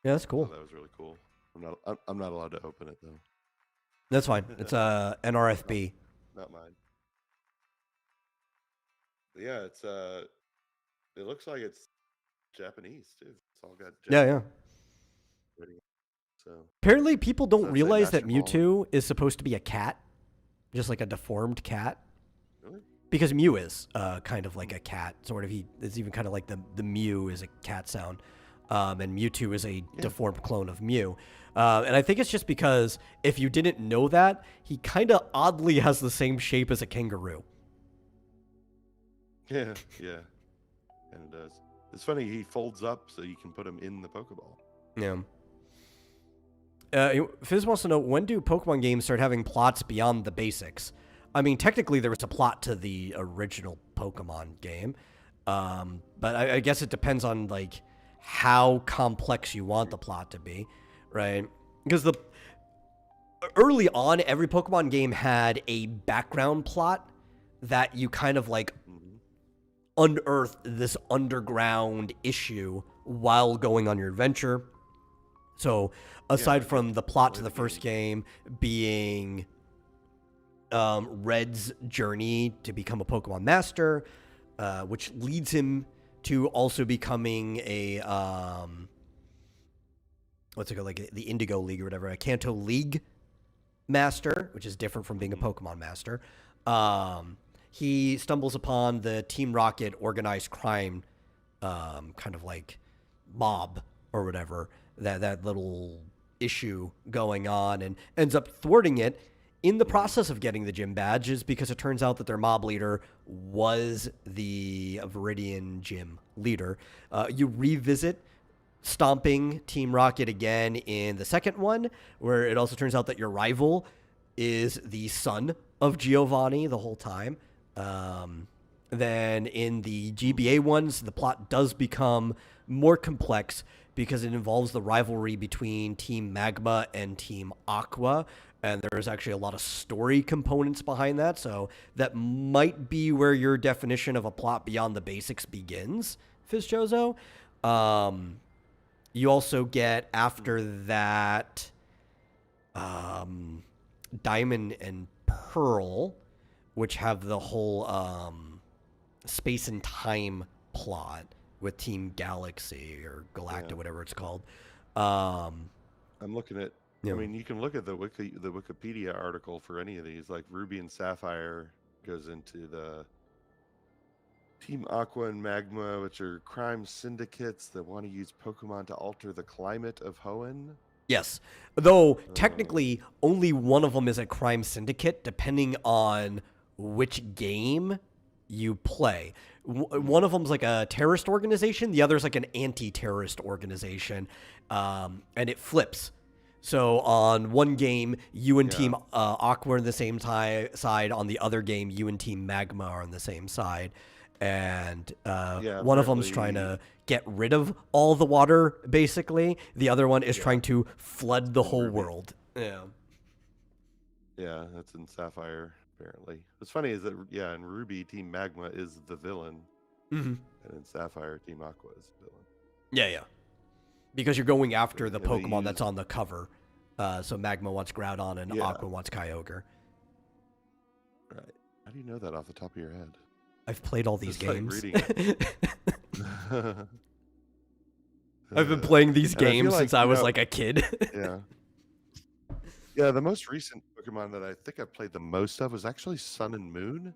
Yeah, that's cool. Oh, that was really cool. I'm not allowed to open it though. That's fine. It's NRFB. Not mine. But yeah, it's it looks like it's Japanese too. It's all got Japanese. Yeah. So Apparently, people don't it's realize that Master Mewtwo is supposed to be a cat, just like a deformed cat. really? Because Mew is kind of like a cat, sort of. It's even kind of like the Mew is a cat sound, and Mewtwo is a deformed clone of Mew. And I think it's just because if you didn't know that, he kind of oddly has the same shape as a kangaroo. Yeah, yeah. And it does. It's funny, he folds up so you can put him in the Pokeball. Yeah. Fizz wants to know, when do Pokemon games start having plots beyond the basics? I mean, technically there was a plot to the original Pokemon game, but I guess it depends on like how complex you want the plot to be, right? Because early on, every Pokemon game had a background plot that you kind of like unearthed this underground issue while going on your adventure. So aside from the plot to the first game being Red's journey to become a Pokemon Master, which leads him to also becoming a what's it called, like the Indigo League or whatever, a Kanto League Master, which is different from being a Pokemon Master. He stumbles upon the Team Rocket organized crime, kind of like mob or whatever, that little issue going on, and ends up thwarting it in the process of getting the gym badges, because it turns out that their mob leader was the Viridian gym leader. You revisit stomping Team Rocket again in the second one, where it also turns out that your rival is the son of Giovanni the whole time. Then in the GBA ones, the plot does become more complex because it involves the rivalry between Team Magma and Team Aqua, and there's actually a lot of story components behind that, so that might be where your definition of a plot beyond the basics begins, Fizzjozo. You also get, after that, Diamond and Pearl, which have the whole space and time plot with Team Galaxy or Galacta, whatever it's called. I'm looking at. I mean, you can look at the Wikipedia article for any of these. Like Ruby and Sapphire goes into the Team Aqua and Magma, which are crime syndicates that want to use Pokemon to alter the climate of Hoenn. Yes, though technically only one of them is a crime syndicate, depending on which game you play. One of them's like a terrorist organization, the other's like an anti-terrorist organization, and it flips. So on one game, you and Team Aqua are on the same side. On the other game, you and Team Magma are on the same side. And one of them's trying to get rid of all the water, basically. The other one is trying to flood the whole world. Yeah. Yeah, that's in Sapphire, apparently. What's funny is that, in Ruby, Team Magma is the villain. Mm-hmm. And in Sapphire, Team Aqua is the villain. Yeah. Because you're going after the Pokemon that's on the cover. So Magma wants Groudon and Aqua wants Kyogre. Right. How do you know that off the top of your head? I've played all these Just like games. reading it. I've been playing these And I feel games like, since I you was know, like a kid. yeah. Yeah, the most recent Pokemon that I think I played the most of was actually Sun and Moon,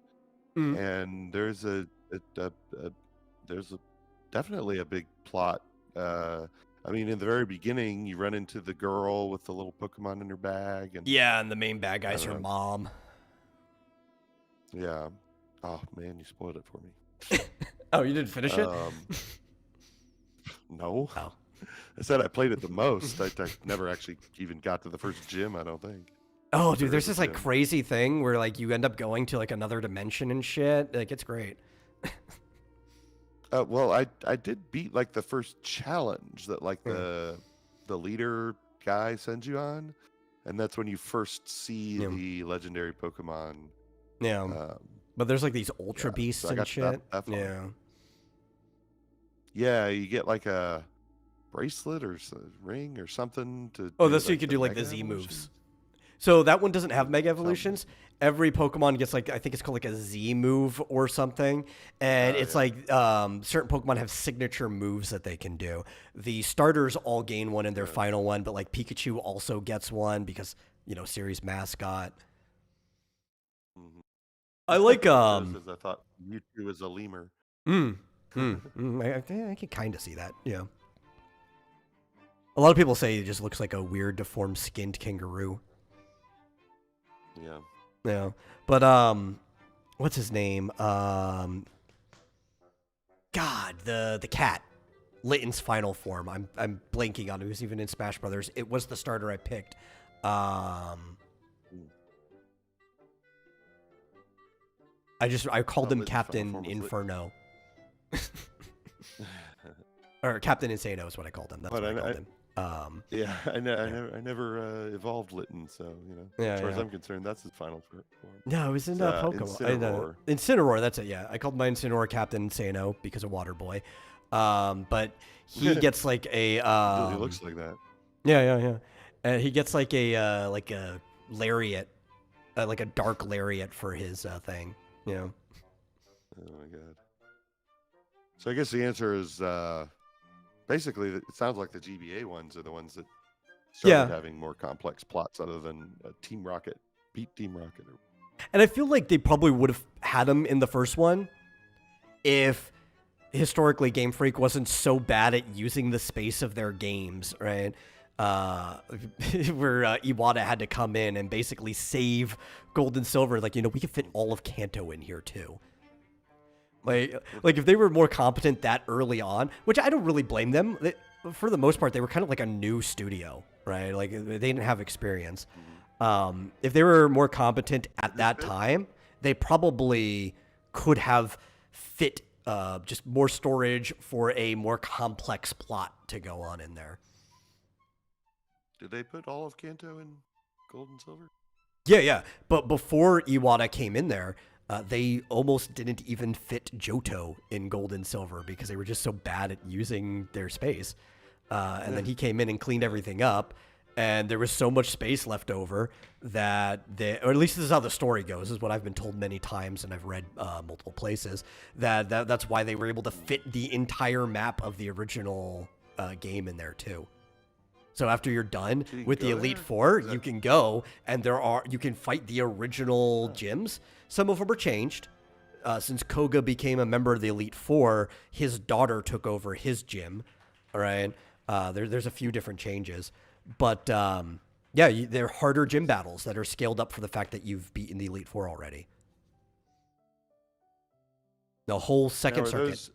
Mm. and there's definitely a big plot. I mean, in the very beginning, you run into the girl with the little Pokemon in her bag, and Yeah, and the main bad I guy's don't her know. mom. Yeah. Oh man, you spoiled it for me. Oh, you didn't finish it? No. Oh. I said I played it the most. I never actually even got to the first gym, I don't think. Oh, If dude, there there's is a this like gym. crazy thing where like you end up going to like another dimension and shit. Like it's great. Well, I did beat like the first challenge that like the leader guy sends you on, and that's when you first see Yeah. the legendary Pokemon. Yeah. But there's like these ultra beasts so I and got shit. that far. Yeah. Yeah, you get like a bracelet or ring or something to. Oh, do, that's so you like, could the do like the Mega Z moves. Evolutions. So that one doesn't have Mega Something. Evolutions. Every Pokemon gets like I think it's called like a Z move or something, and it's yeah. like certain Pokemon have signature moves that they can do. The starters all gain one in their final one, but like Pikachu also gets one because series mascot. Mhm. I like Joe says, I thought Mewtwo was a lemur. I can kind of see that. Yeah. A lot of people say it just looks like a weird deformed skinned kangaroo. Yeah. Yeah. But what's his name? God, the cat. Litten's final form. I'm blanking on it. He was even in Smash Brothers. It was the starter I picked. I called him Litten's final Captain form was Inferno. Or Captain Insano is what I called him. That's But what I called him. Yeah, I never evolved Litten, so as far as I'm concerned, that's his final form. No, it was in It's, Pokemon. Incineroar. Incineroar, that's it. Yeah, I called my Incineroar Captain Insano because of Water Boy. But he gets like a. He looks like that. Yeah. He gets like a lariat, like a dark lariat for his thing. Yeah. Oh my god. So I guess the answer is basically it sounds like the GBA ones are the ones that started having more complex plots other than Team Rocket beat Team Rocket. And I feel like they probably would have had him in the first one if historically Game Freak wasn't so bad at using the space of their games, right? Where Iwata had to come in and basically save Gold and Silver. Like, we could fit all of Kanto in here too. Like if they were more competent that early on, which I don't really blame them. For the most part, they were kind of like a new studio, right? Like they didn't have experience. If they were more competent at that time, they probably could have fit just more storage for a more complex plot to go on in there. Did they put all of Kanto in Gold and Silver? Yeah. But before Iwata came in there, they almost didn't even fit Johto in Gold and Silver because they were just so bad at using their space. And then he came in and cleaned everything up, and there was so much space left over that or at least this is how the story goes, is what I've been told many times, and I've read multiple places, that's why they were able to fit the entire map of the original game in there too. So after you're done with the Elite Four, you can go, and you can fight the original gyms. Some of them are changed. Since Koga became a member of the Elite Four, his daughter took over his gym. All right. There's a few different changes. But, they're harder gym battles that are scaled up for the fact that you've beaten the Elite Four already. The whole second circuit.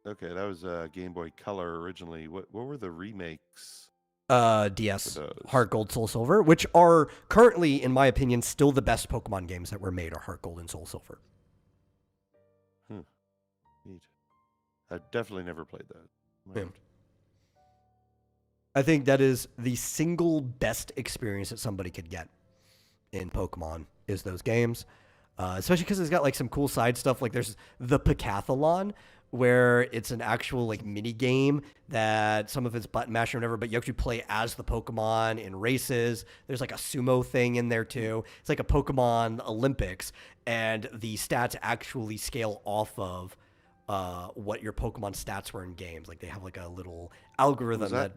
Okay, that was Game Boy Color originally. What were the remakes? DS, Heart Gold, Soul Silver, which are currently, in my opinion, still the best Pokemon games that were made are Heart Gold and Soul Silver. Neat. I definitely never played that. Yeah. I think that is the single best experience that somebody could get in Pokemon is those games. Especially because it's got like some cool side stuff. Like there's the Picathlon, where it's an actual like mini game that some of it's button mashing or whatever, but you actually play as the Pokemon in races. There's like a sumo thing in there too. It's like a Pokemon Olympics, and the stats actually scale off of what your Pokemon stats were in games. Like they have like a little algorithm that,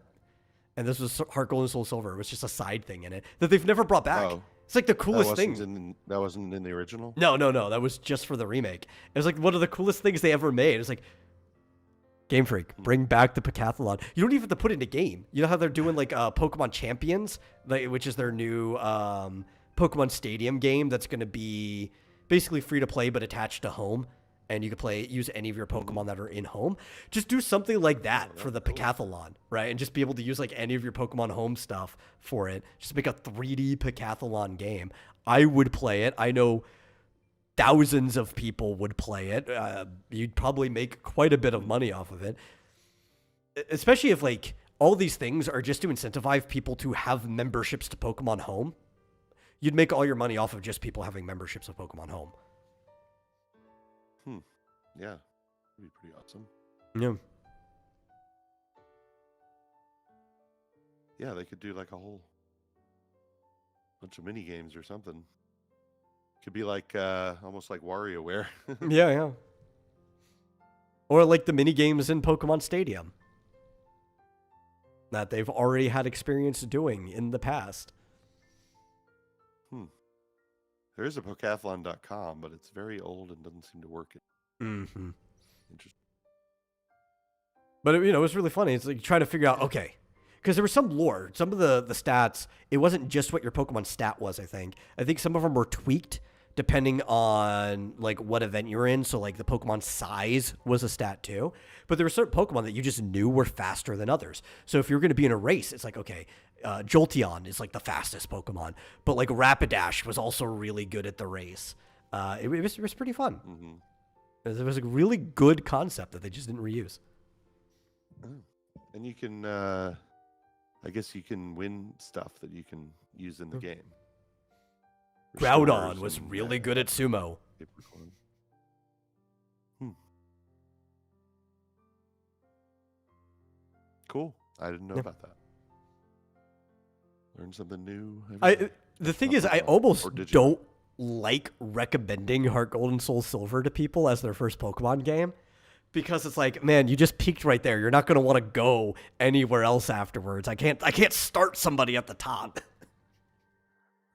and this was Heart Gold and Soul Silver. It was just a side thing in it that they've never brought back. Oh. It's like the coolest thing. That wasn't in the original? No. That was just for the remake. It was like one of the coolest things they ever made. It was like, Game Freak, bring back the Pokathlon. You don't even have to put it in a game. You know how they're doing like Pokemon Champions, which is their new Pokemon Stadium game that's going to be basically free to play but attached to home. And you can use any of your Pokemon that are in home. Just do something like that for the Pokathlon, right? And just be able to use like any of your Pokemon home stuff for it. Just make a 3D Pokathlon game. I would play it. I know thousands of people would play it. You'd probably make quite a bit of money off of it. Especially if like all these things are just to incentivize people to have memberships to Pokemon Home. You'd make all your money off of just people having memberships of Pokemon Home. Yeah, that'd be pretty awesome. Yeah. Yeah, they could do like a whole bunch of mini games or something. Could be like almost like WarioWare. Yeah. Or like the mini games in Pokemon Stadium that they've already had experience doing in the past. There is a Pokathlon.com, but it's very old and doesn't seem to work. Mm-hmm. Interesting. But it was really funny. It's like trying to figure out, okay, because there was some lore. Some of the stats, it wasn't just what your Pokemon stat was, I think some of them were tweaked depending on like what event you're in. So like the Pokemon size was a stat too. But there were certain Pokemon that you just knew were faster than others. So if you're going to be in a race, it's like, okay, Jolteon is like the fastest Pokemon. But like Rapidash was also really good at the race. It was pretty fun. Mm-hmm. It was a really good concept that they just didn't reuse. And you can, I guess you can win stuff that you can use in the game. Groudon was really good at sumo. Cool. I didn't know about that. Learn something new. The thing is, I almost don't like recommending Heart Gold and Soul Silver to people as their first Pokemon game, because it's like, man, you just peaked right there. You're not going to want to go anywhere else afterwards. I can't start somebody at the top.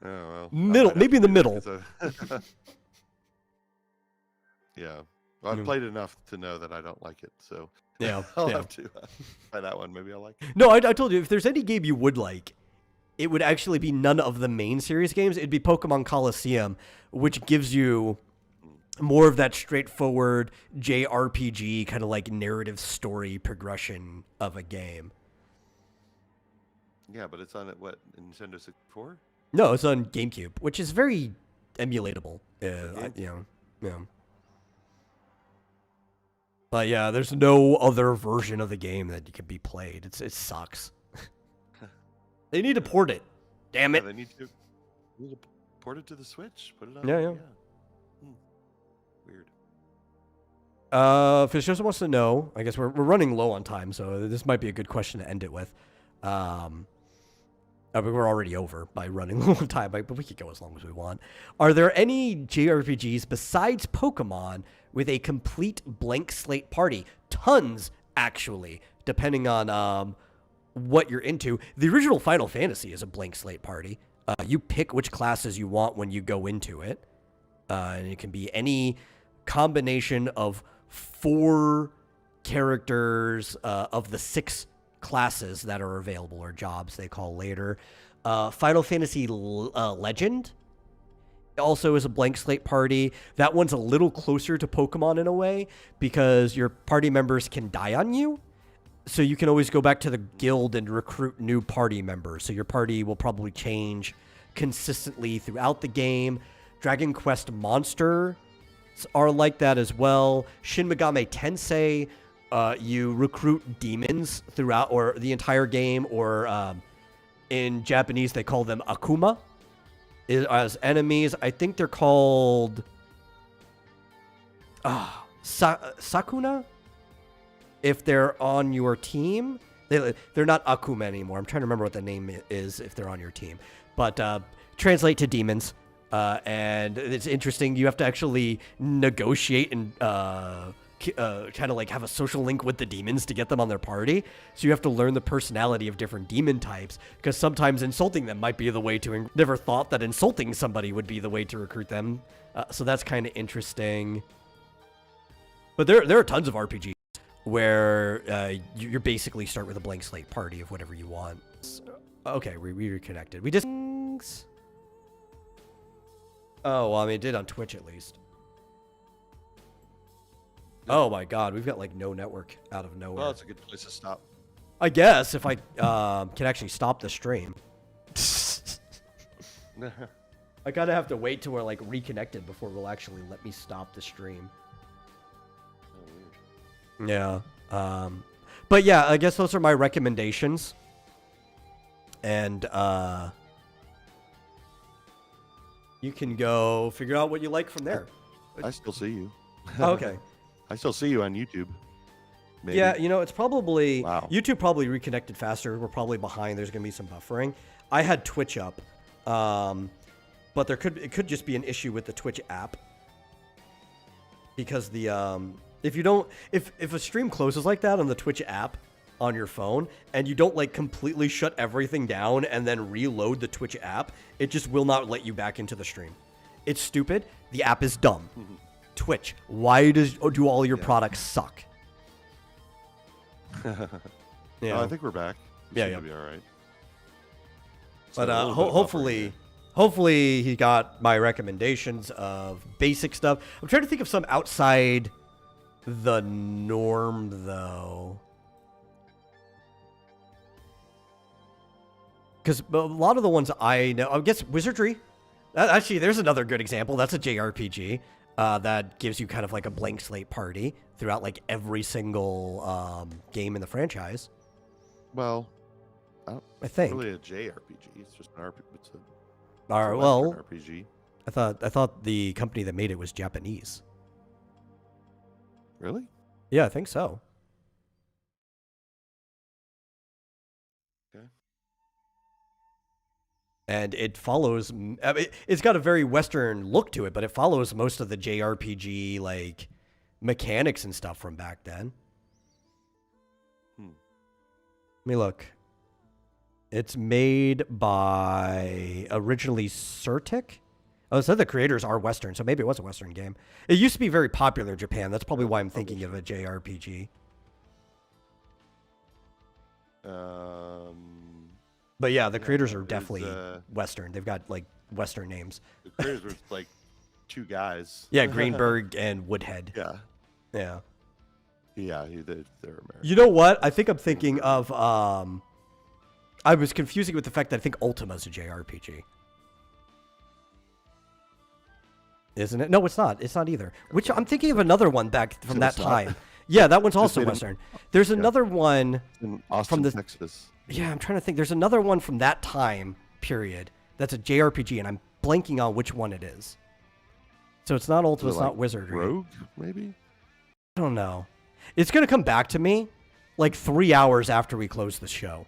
Oh, well, maybe in the middle. Yeah, well, I've played enough to know that I don't like it, so yeah, I'll have to try that one. Maybe I'll like it. No, I told you, if there's any game you would like, it would actually be none of the main series games. It'd be Pokemon Coliseum, which gives you more of that straightforward JRPG kind of like narrative story progression of a game. Yeah, but it's on Nintendo 64? No, it's on GameCube, which is very emulatable. Yeah. But yeah, there's no other version of the game that can be played. It sucks. They need to port it. Damn it. Yeah, they need to port it to the Switch. Put it on. Yeah. Weird. Fish just wants to know, I guess we're running low on time, so this might be a good question to end it with. I mean, we're already over by running low on time, but we could go as long as we want. Are there any JRPGs besides Pokemon with a complete blank slate party? Tons, actually, depending on what you're into. The original Final Fantasy is a blank slate party. You pick which classes you want when you go into it. And it can be any combination of 4 characters of the 6 classes that are available, or jobs they call later. Final Fantasy Legend also is a blank slate party. That one's a little closer to Pokemon in a way, because your party members can die on you. So you can always go back to the guild and recruit new party members. So your party will probably change consistently throughout the game. Dragon Quest Monsters are like that as well. Shin Megami Tensei, you recruit demons throughout or the entire game, or in Japanese they call them Akuma as enemies. I think they're called Sakuna. if they're on your team. They're not Akuma anymore. I'm trying to remember what the name is if they're on your team. But translate to demons. And it's interesting. You have to actually negotiate and kind of like have a social link with the demons to get them on their party. So you have to learn the personality of different demon types, because sometimes insulting them might be the way to... Never thought that insulting somebody would be the way to recruit them. So that's kind of interesting. But there are tons of RPGs where you basically start with a blank slate party of whatever you want. Okay, we reconnected. We just... Oh, well, I mean, it did on Twitch at least. Oh my god, we've got like no network out of nowhere. Well, it's a good place to stop. I guess if I can actually stop the stream. I kind of have to wait till we're like reconnected before it'll actually let me stop the stream. Yeah. But yeah, I guess those are my recommendations. And you can go figure out what you like from there. I still see you. Oh, okay. I still see you on YouTube. Maybe. Yeah, you know, it's probably... Wow. YouTube probably reconnected faster. We're probably behind. There's going to be some buffering. I had Twitch up. But it could just be an issue with the Twitch app. Because the... If a stream closes like that on the Twitch app on your phone, and you don't like completely shut everything down and then reload the Twitch app, it just will not let you back into the stream. It's stupid. The app is dumb. Twitch, why do all your products suck? Yeah, I think we're back. Yeah, It'll be all right. But So hopefully he got my recommendations of basic stuff. I'm trying to think of some outside the norm, though. Because a lot of the ones I know, I guess Wizardry. Actually, there's another good example. That's a JRPG that gives you kind of like a blank slate party throughout like every single game in the franchise. Well, I think. It's really a JRPG. It's just an RPG. It's All right, a well, RPG. I thought the company that made it was Japanese. Really? Yeah, I think so. Okay. And it follows... I mean, it's got a very Western look to it, but it follows most of the JRPG, like, mechanics and stuff from back then. Let me look. It's made by, originally, Surtick? Oh, it said the creators are Western, so maybe it was a Western game. It used to be very popular in Japan. That's probably why I'm thinking of a JRPG. But yeah, the creators are definitely Western. They've got, like, Western names. The creators were, like, two guys. Yeah, Greenberg and Woodhead. Yeah. Yeah. Yeah, they're American. You know what? I think I'm thinking of, I was confusing with the fact that I think Ultima's a JRPG. Isn't it? No, it's not. It's not either. Which I'm thinking of another one back from that time. Yeah, that one's also Western. There's another one in Austin, from Texas. Yeah, I'm trying to think. There's another one from that time period that's a JRPG, and I'm blanking on which one it is. So it's not Ultima, it's not Wizardry. Rogue, maybe? I don't know. It's going to come back to me like 3 hours after we close the show.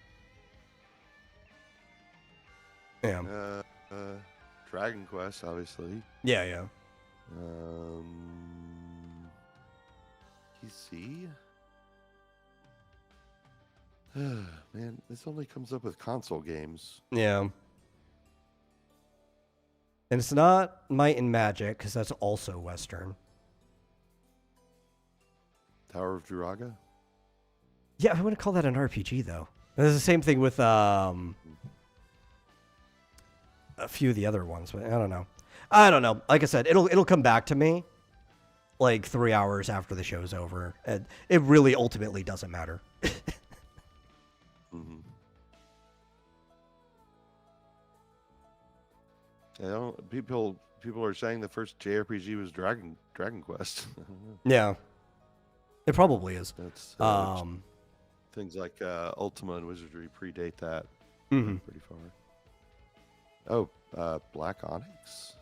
Yeah. Dragon Quest, obviously. Yeah, yeah. PC? Man, this only comes up with console games. Yeah. And it's not Might and Magic, because that's also Western. Tower of Duraga? Yeah, I wouldn't call that an RPG, though. It's the same thing with a few of the other ones, but I don't know. I don't know. Like I said, it'll come back to me like 3 hours after the show's over. And it really ultimately doesn't matter. You know, people are saying the first JRPG was Dragon Quest. Yeah, it probably is. That's things like Ultima and Wizardry predate that pretty far. Oh, Black Onyx.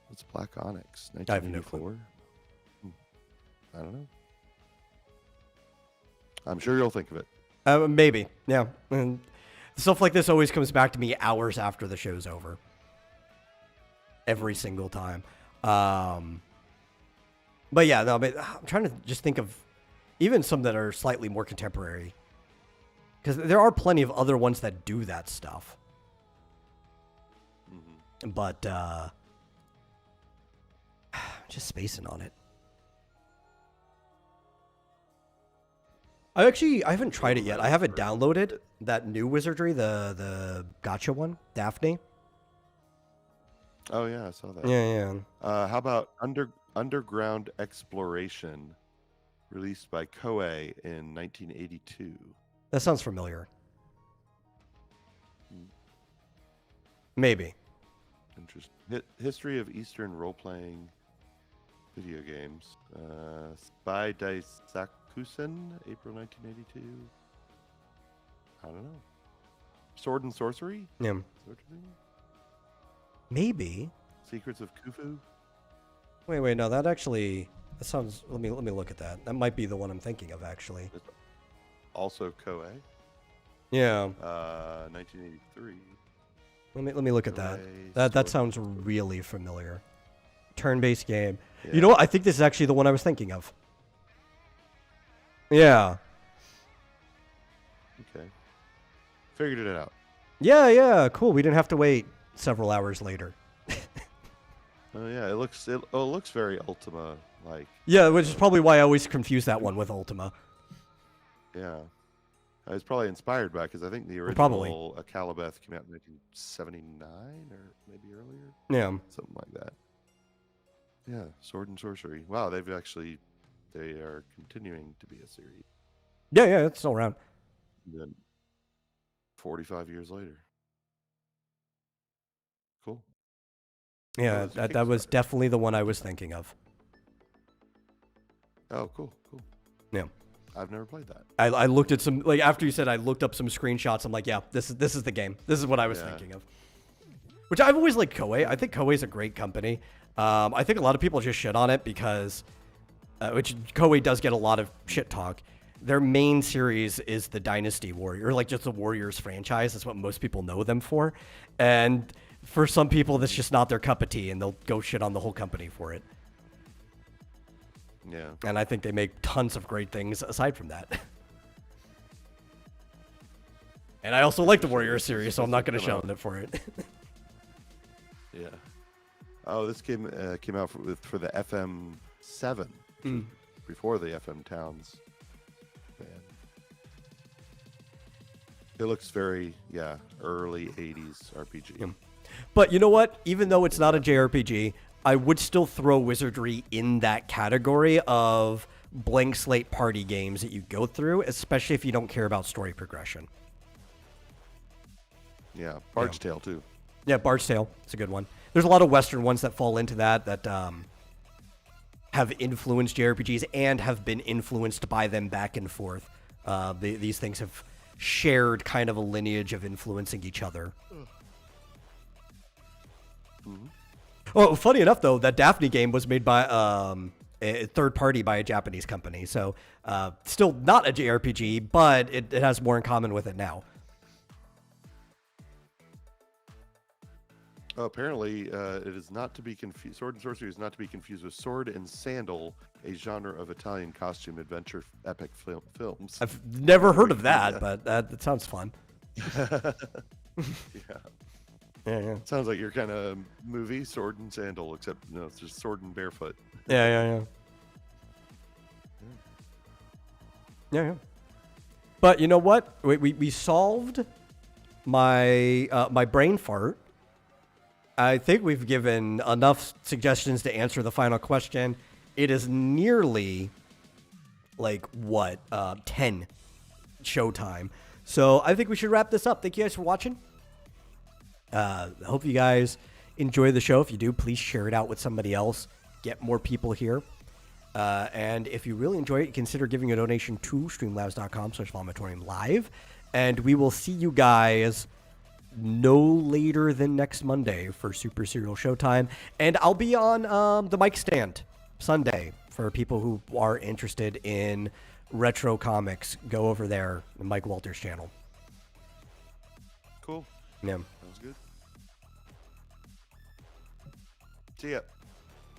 What's Black Onyx? I have no 1984. I don't know. I'm sure you'll think of it. Maybe, yeah. And stuff like this always comes back to me hours after the show's over. Every single time. But yeah, no, but I'm trying to just think of even some that are slightly more contemporary. Because there are plenty of other ones that do that stuff. Mm-hmm. But, just spacing on it. I haven't tried it yet. I haven't downloaded that new wizardry, the gacha one, Daphne. Oh yeah, I saw that. Yeah. How about Underground Exploration, released by Koei in 1982? That sounds familiar. Maybe. Interesting. History of Eastern role-playing video games. Spy Daisakusen, April 1982. I don't know. Sword and Sorcery? Yeah. Sort of thing? Maybe. Secrets of Khufu? Wait, no, that sounds, let me look at that. That might be the one I'm thinking of, actually. It's also Koei. Yeah. 1983. Let me look at that. That sounds really familiar. Turn-based game. Yeah. You know what? I think this is actually the one I was thinking of. Yeah. Okay. Figured it out. Yeah, cool. We didn't have to wait several hours later. Oh yeah, it looks very Ultima like. Yeah, which is probably why I always confuse that one with Ultima. Yeah. I was probably inspired by because I think the original Probably. Calibeth came out in 1979 or maybe earlier. Yeah. Something like that. Yeah, Sword and Sorcery. Wow, they are continuing to be a series. Yeah, it's still around. And then 45 years later. Cool. Yeah, that was definitely the one I was thinking of. Oh, cool. Yeah. I've never played that. I looked at some, like, after you said, I looked up some screenshots. I'm like, yeah, this is the game. This is what I was thinking of. Which I've always liked Koei. I think Koei's a great company. I think a lot of people just shit on it because, which Koei does get a lot of shit talk. Their main series is the Dynasty Warrior, or like just the Warriors franchise. That's what most people know them for. And for some people, that's just not their cup of tea, and they'll go shit on the whole company for it. Yeah. And I think they make tons of great things aside from that. And I also like the Warrior series, so I'm not going to shit on it for it. Yeah. Oh, this came out for the FM7 before the FM Towns. Man. It looks very early 80s RPG. Yeah. But you know what? Even though it's not a JRPG, I would still throw Wizardry in that category of blank slate party games that you go through, especially if you don't care about story progression. Yeah, Bard's Tale too. Yeah, Bard's Tale. It's a good one. There's a lot of Western ones that fall into that have influenced JRPGs and have been influenced by them back and forth. These things have shared kind of a lineage of influencing each other. Mm-hmm. Oh, funny enough, though, that Daphne game was made by a third party by a Japanese company. So still not a JRPG, but it has more in common with it now. Apparently, it is not to be confused. Sword and Sorcery is not to be confused with Sword and Sandal, a genre of Italian costume adventure epic films. I've never heard of that, but that sounds fun. Yeah. Sounds like your kind of movie, Sword and Sandal, except no, it's just sword and barefoot. Yeah. But you know what? We solved my my brain fart. I think we've given enough suggestions to answer the final question. It is nearly, 10 showtime. So I think we should wrap this up. Thank you guys for watching. Hope you guys enjoy the show. If you do, please share it out with somebody else. Get more people here. And if you really enjoy it, consider giving a donation to streamlabs.com/vomitorium live. And we will see you guys no later than next Monday for Super Serial Showtime. And I'll be on the mic stand Sunday for people who are interested in retro comics, go over there, the Mike Walters channel. Cool. Yeah. Sounds good. See ya.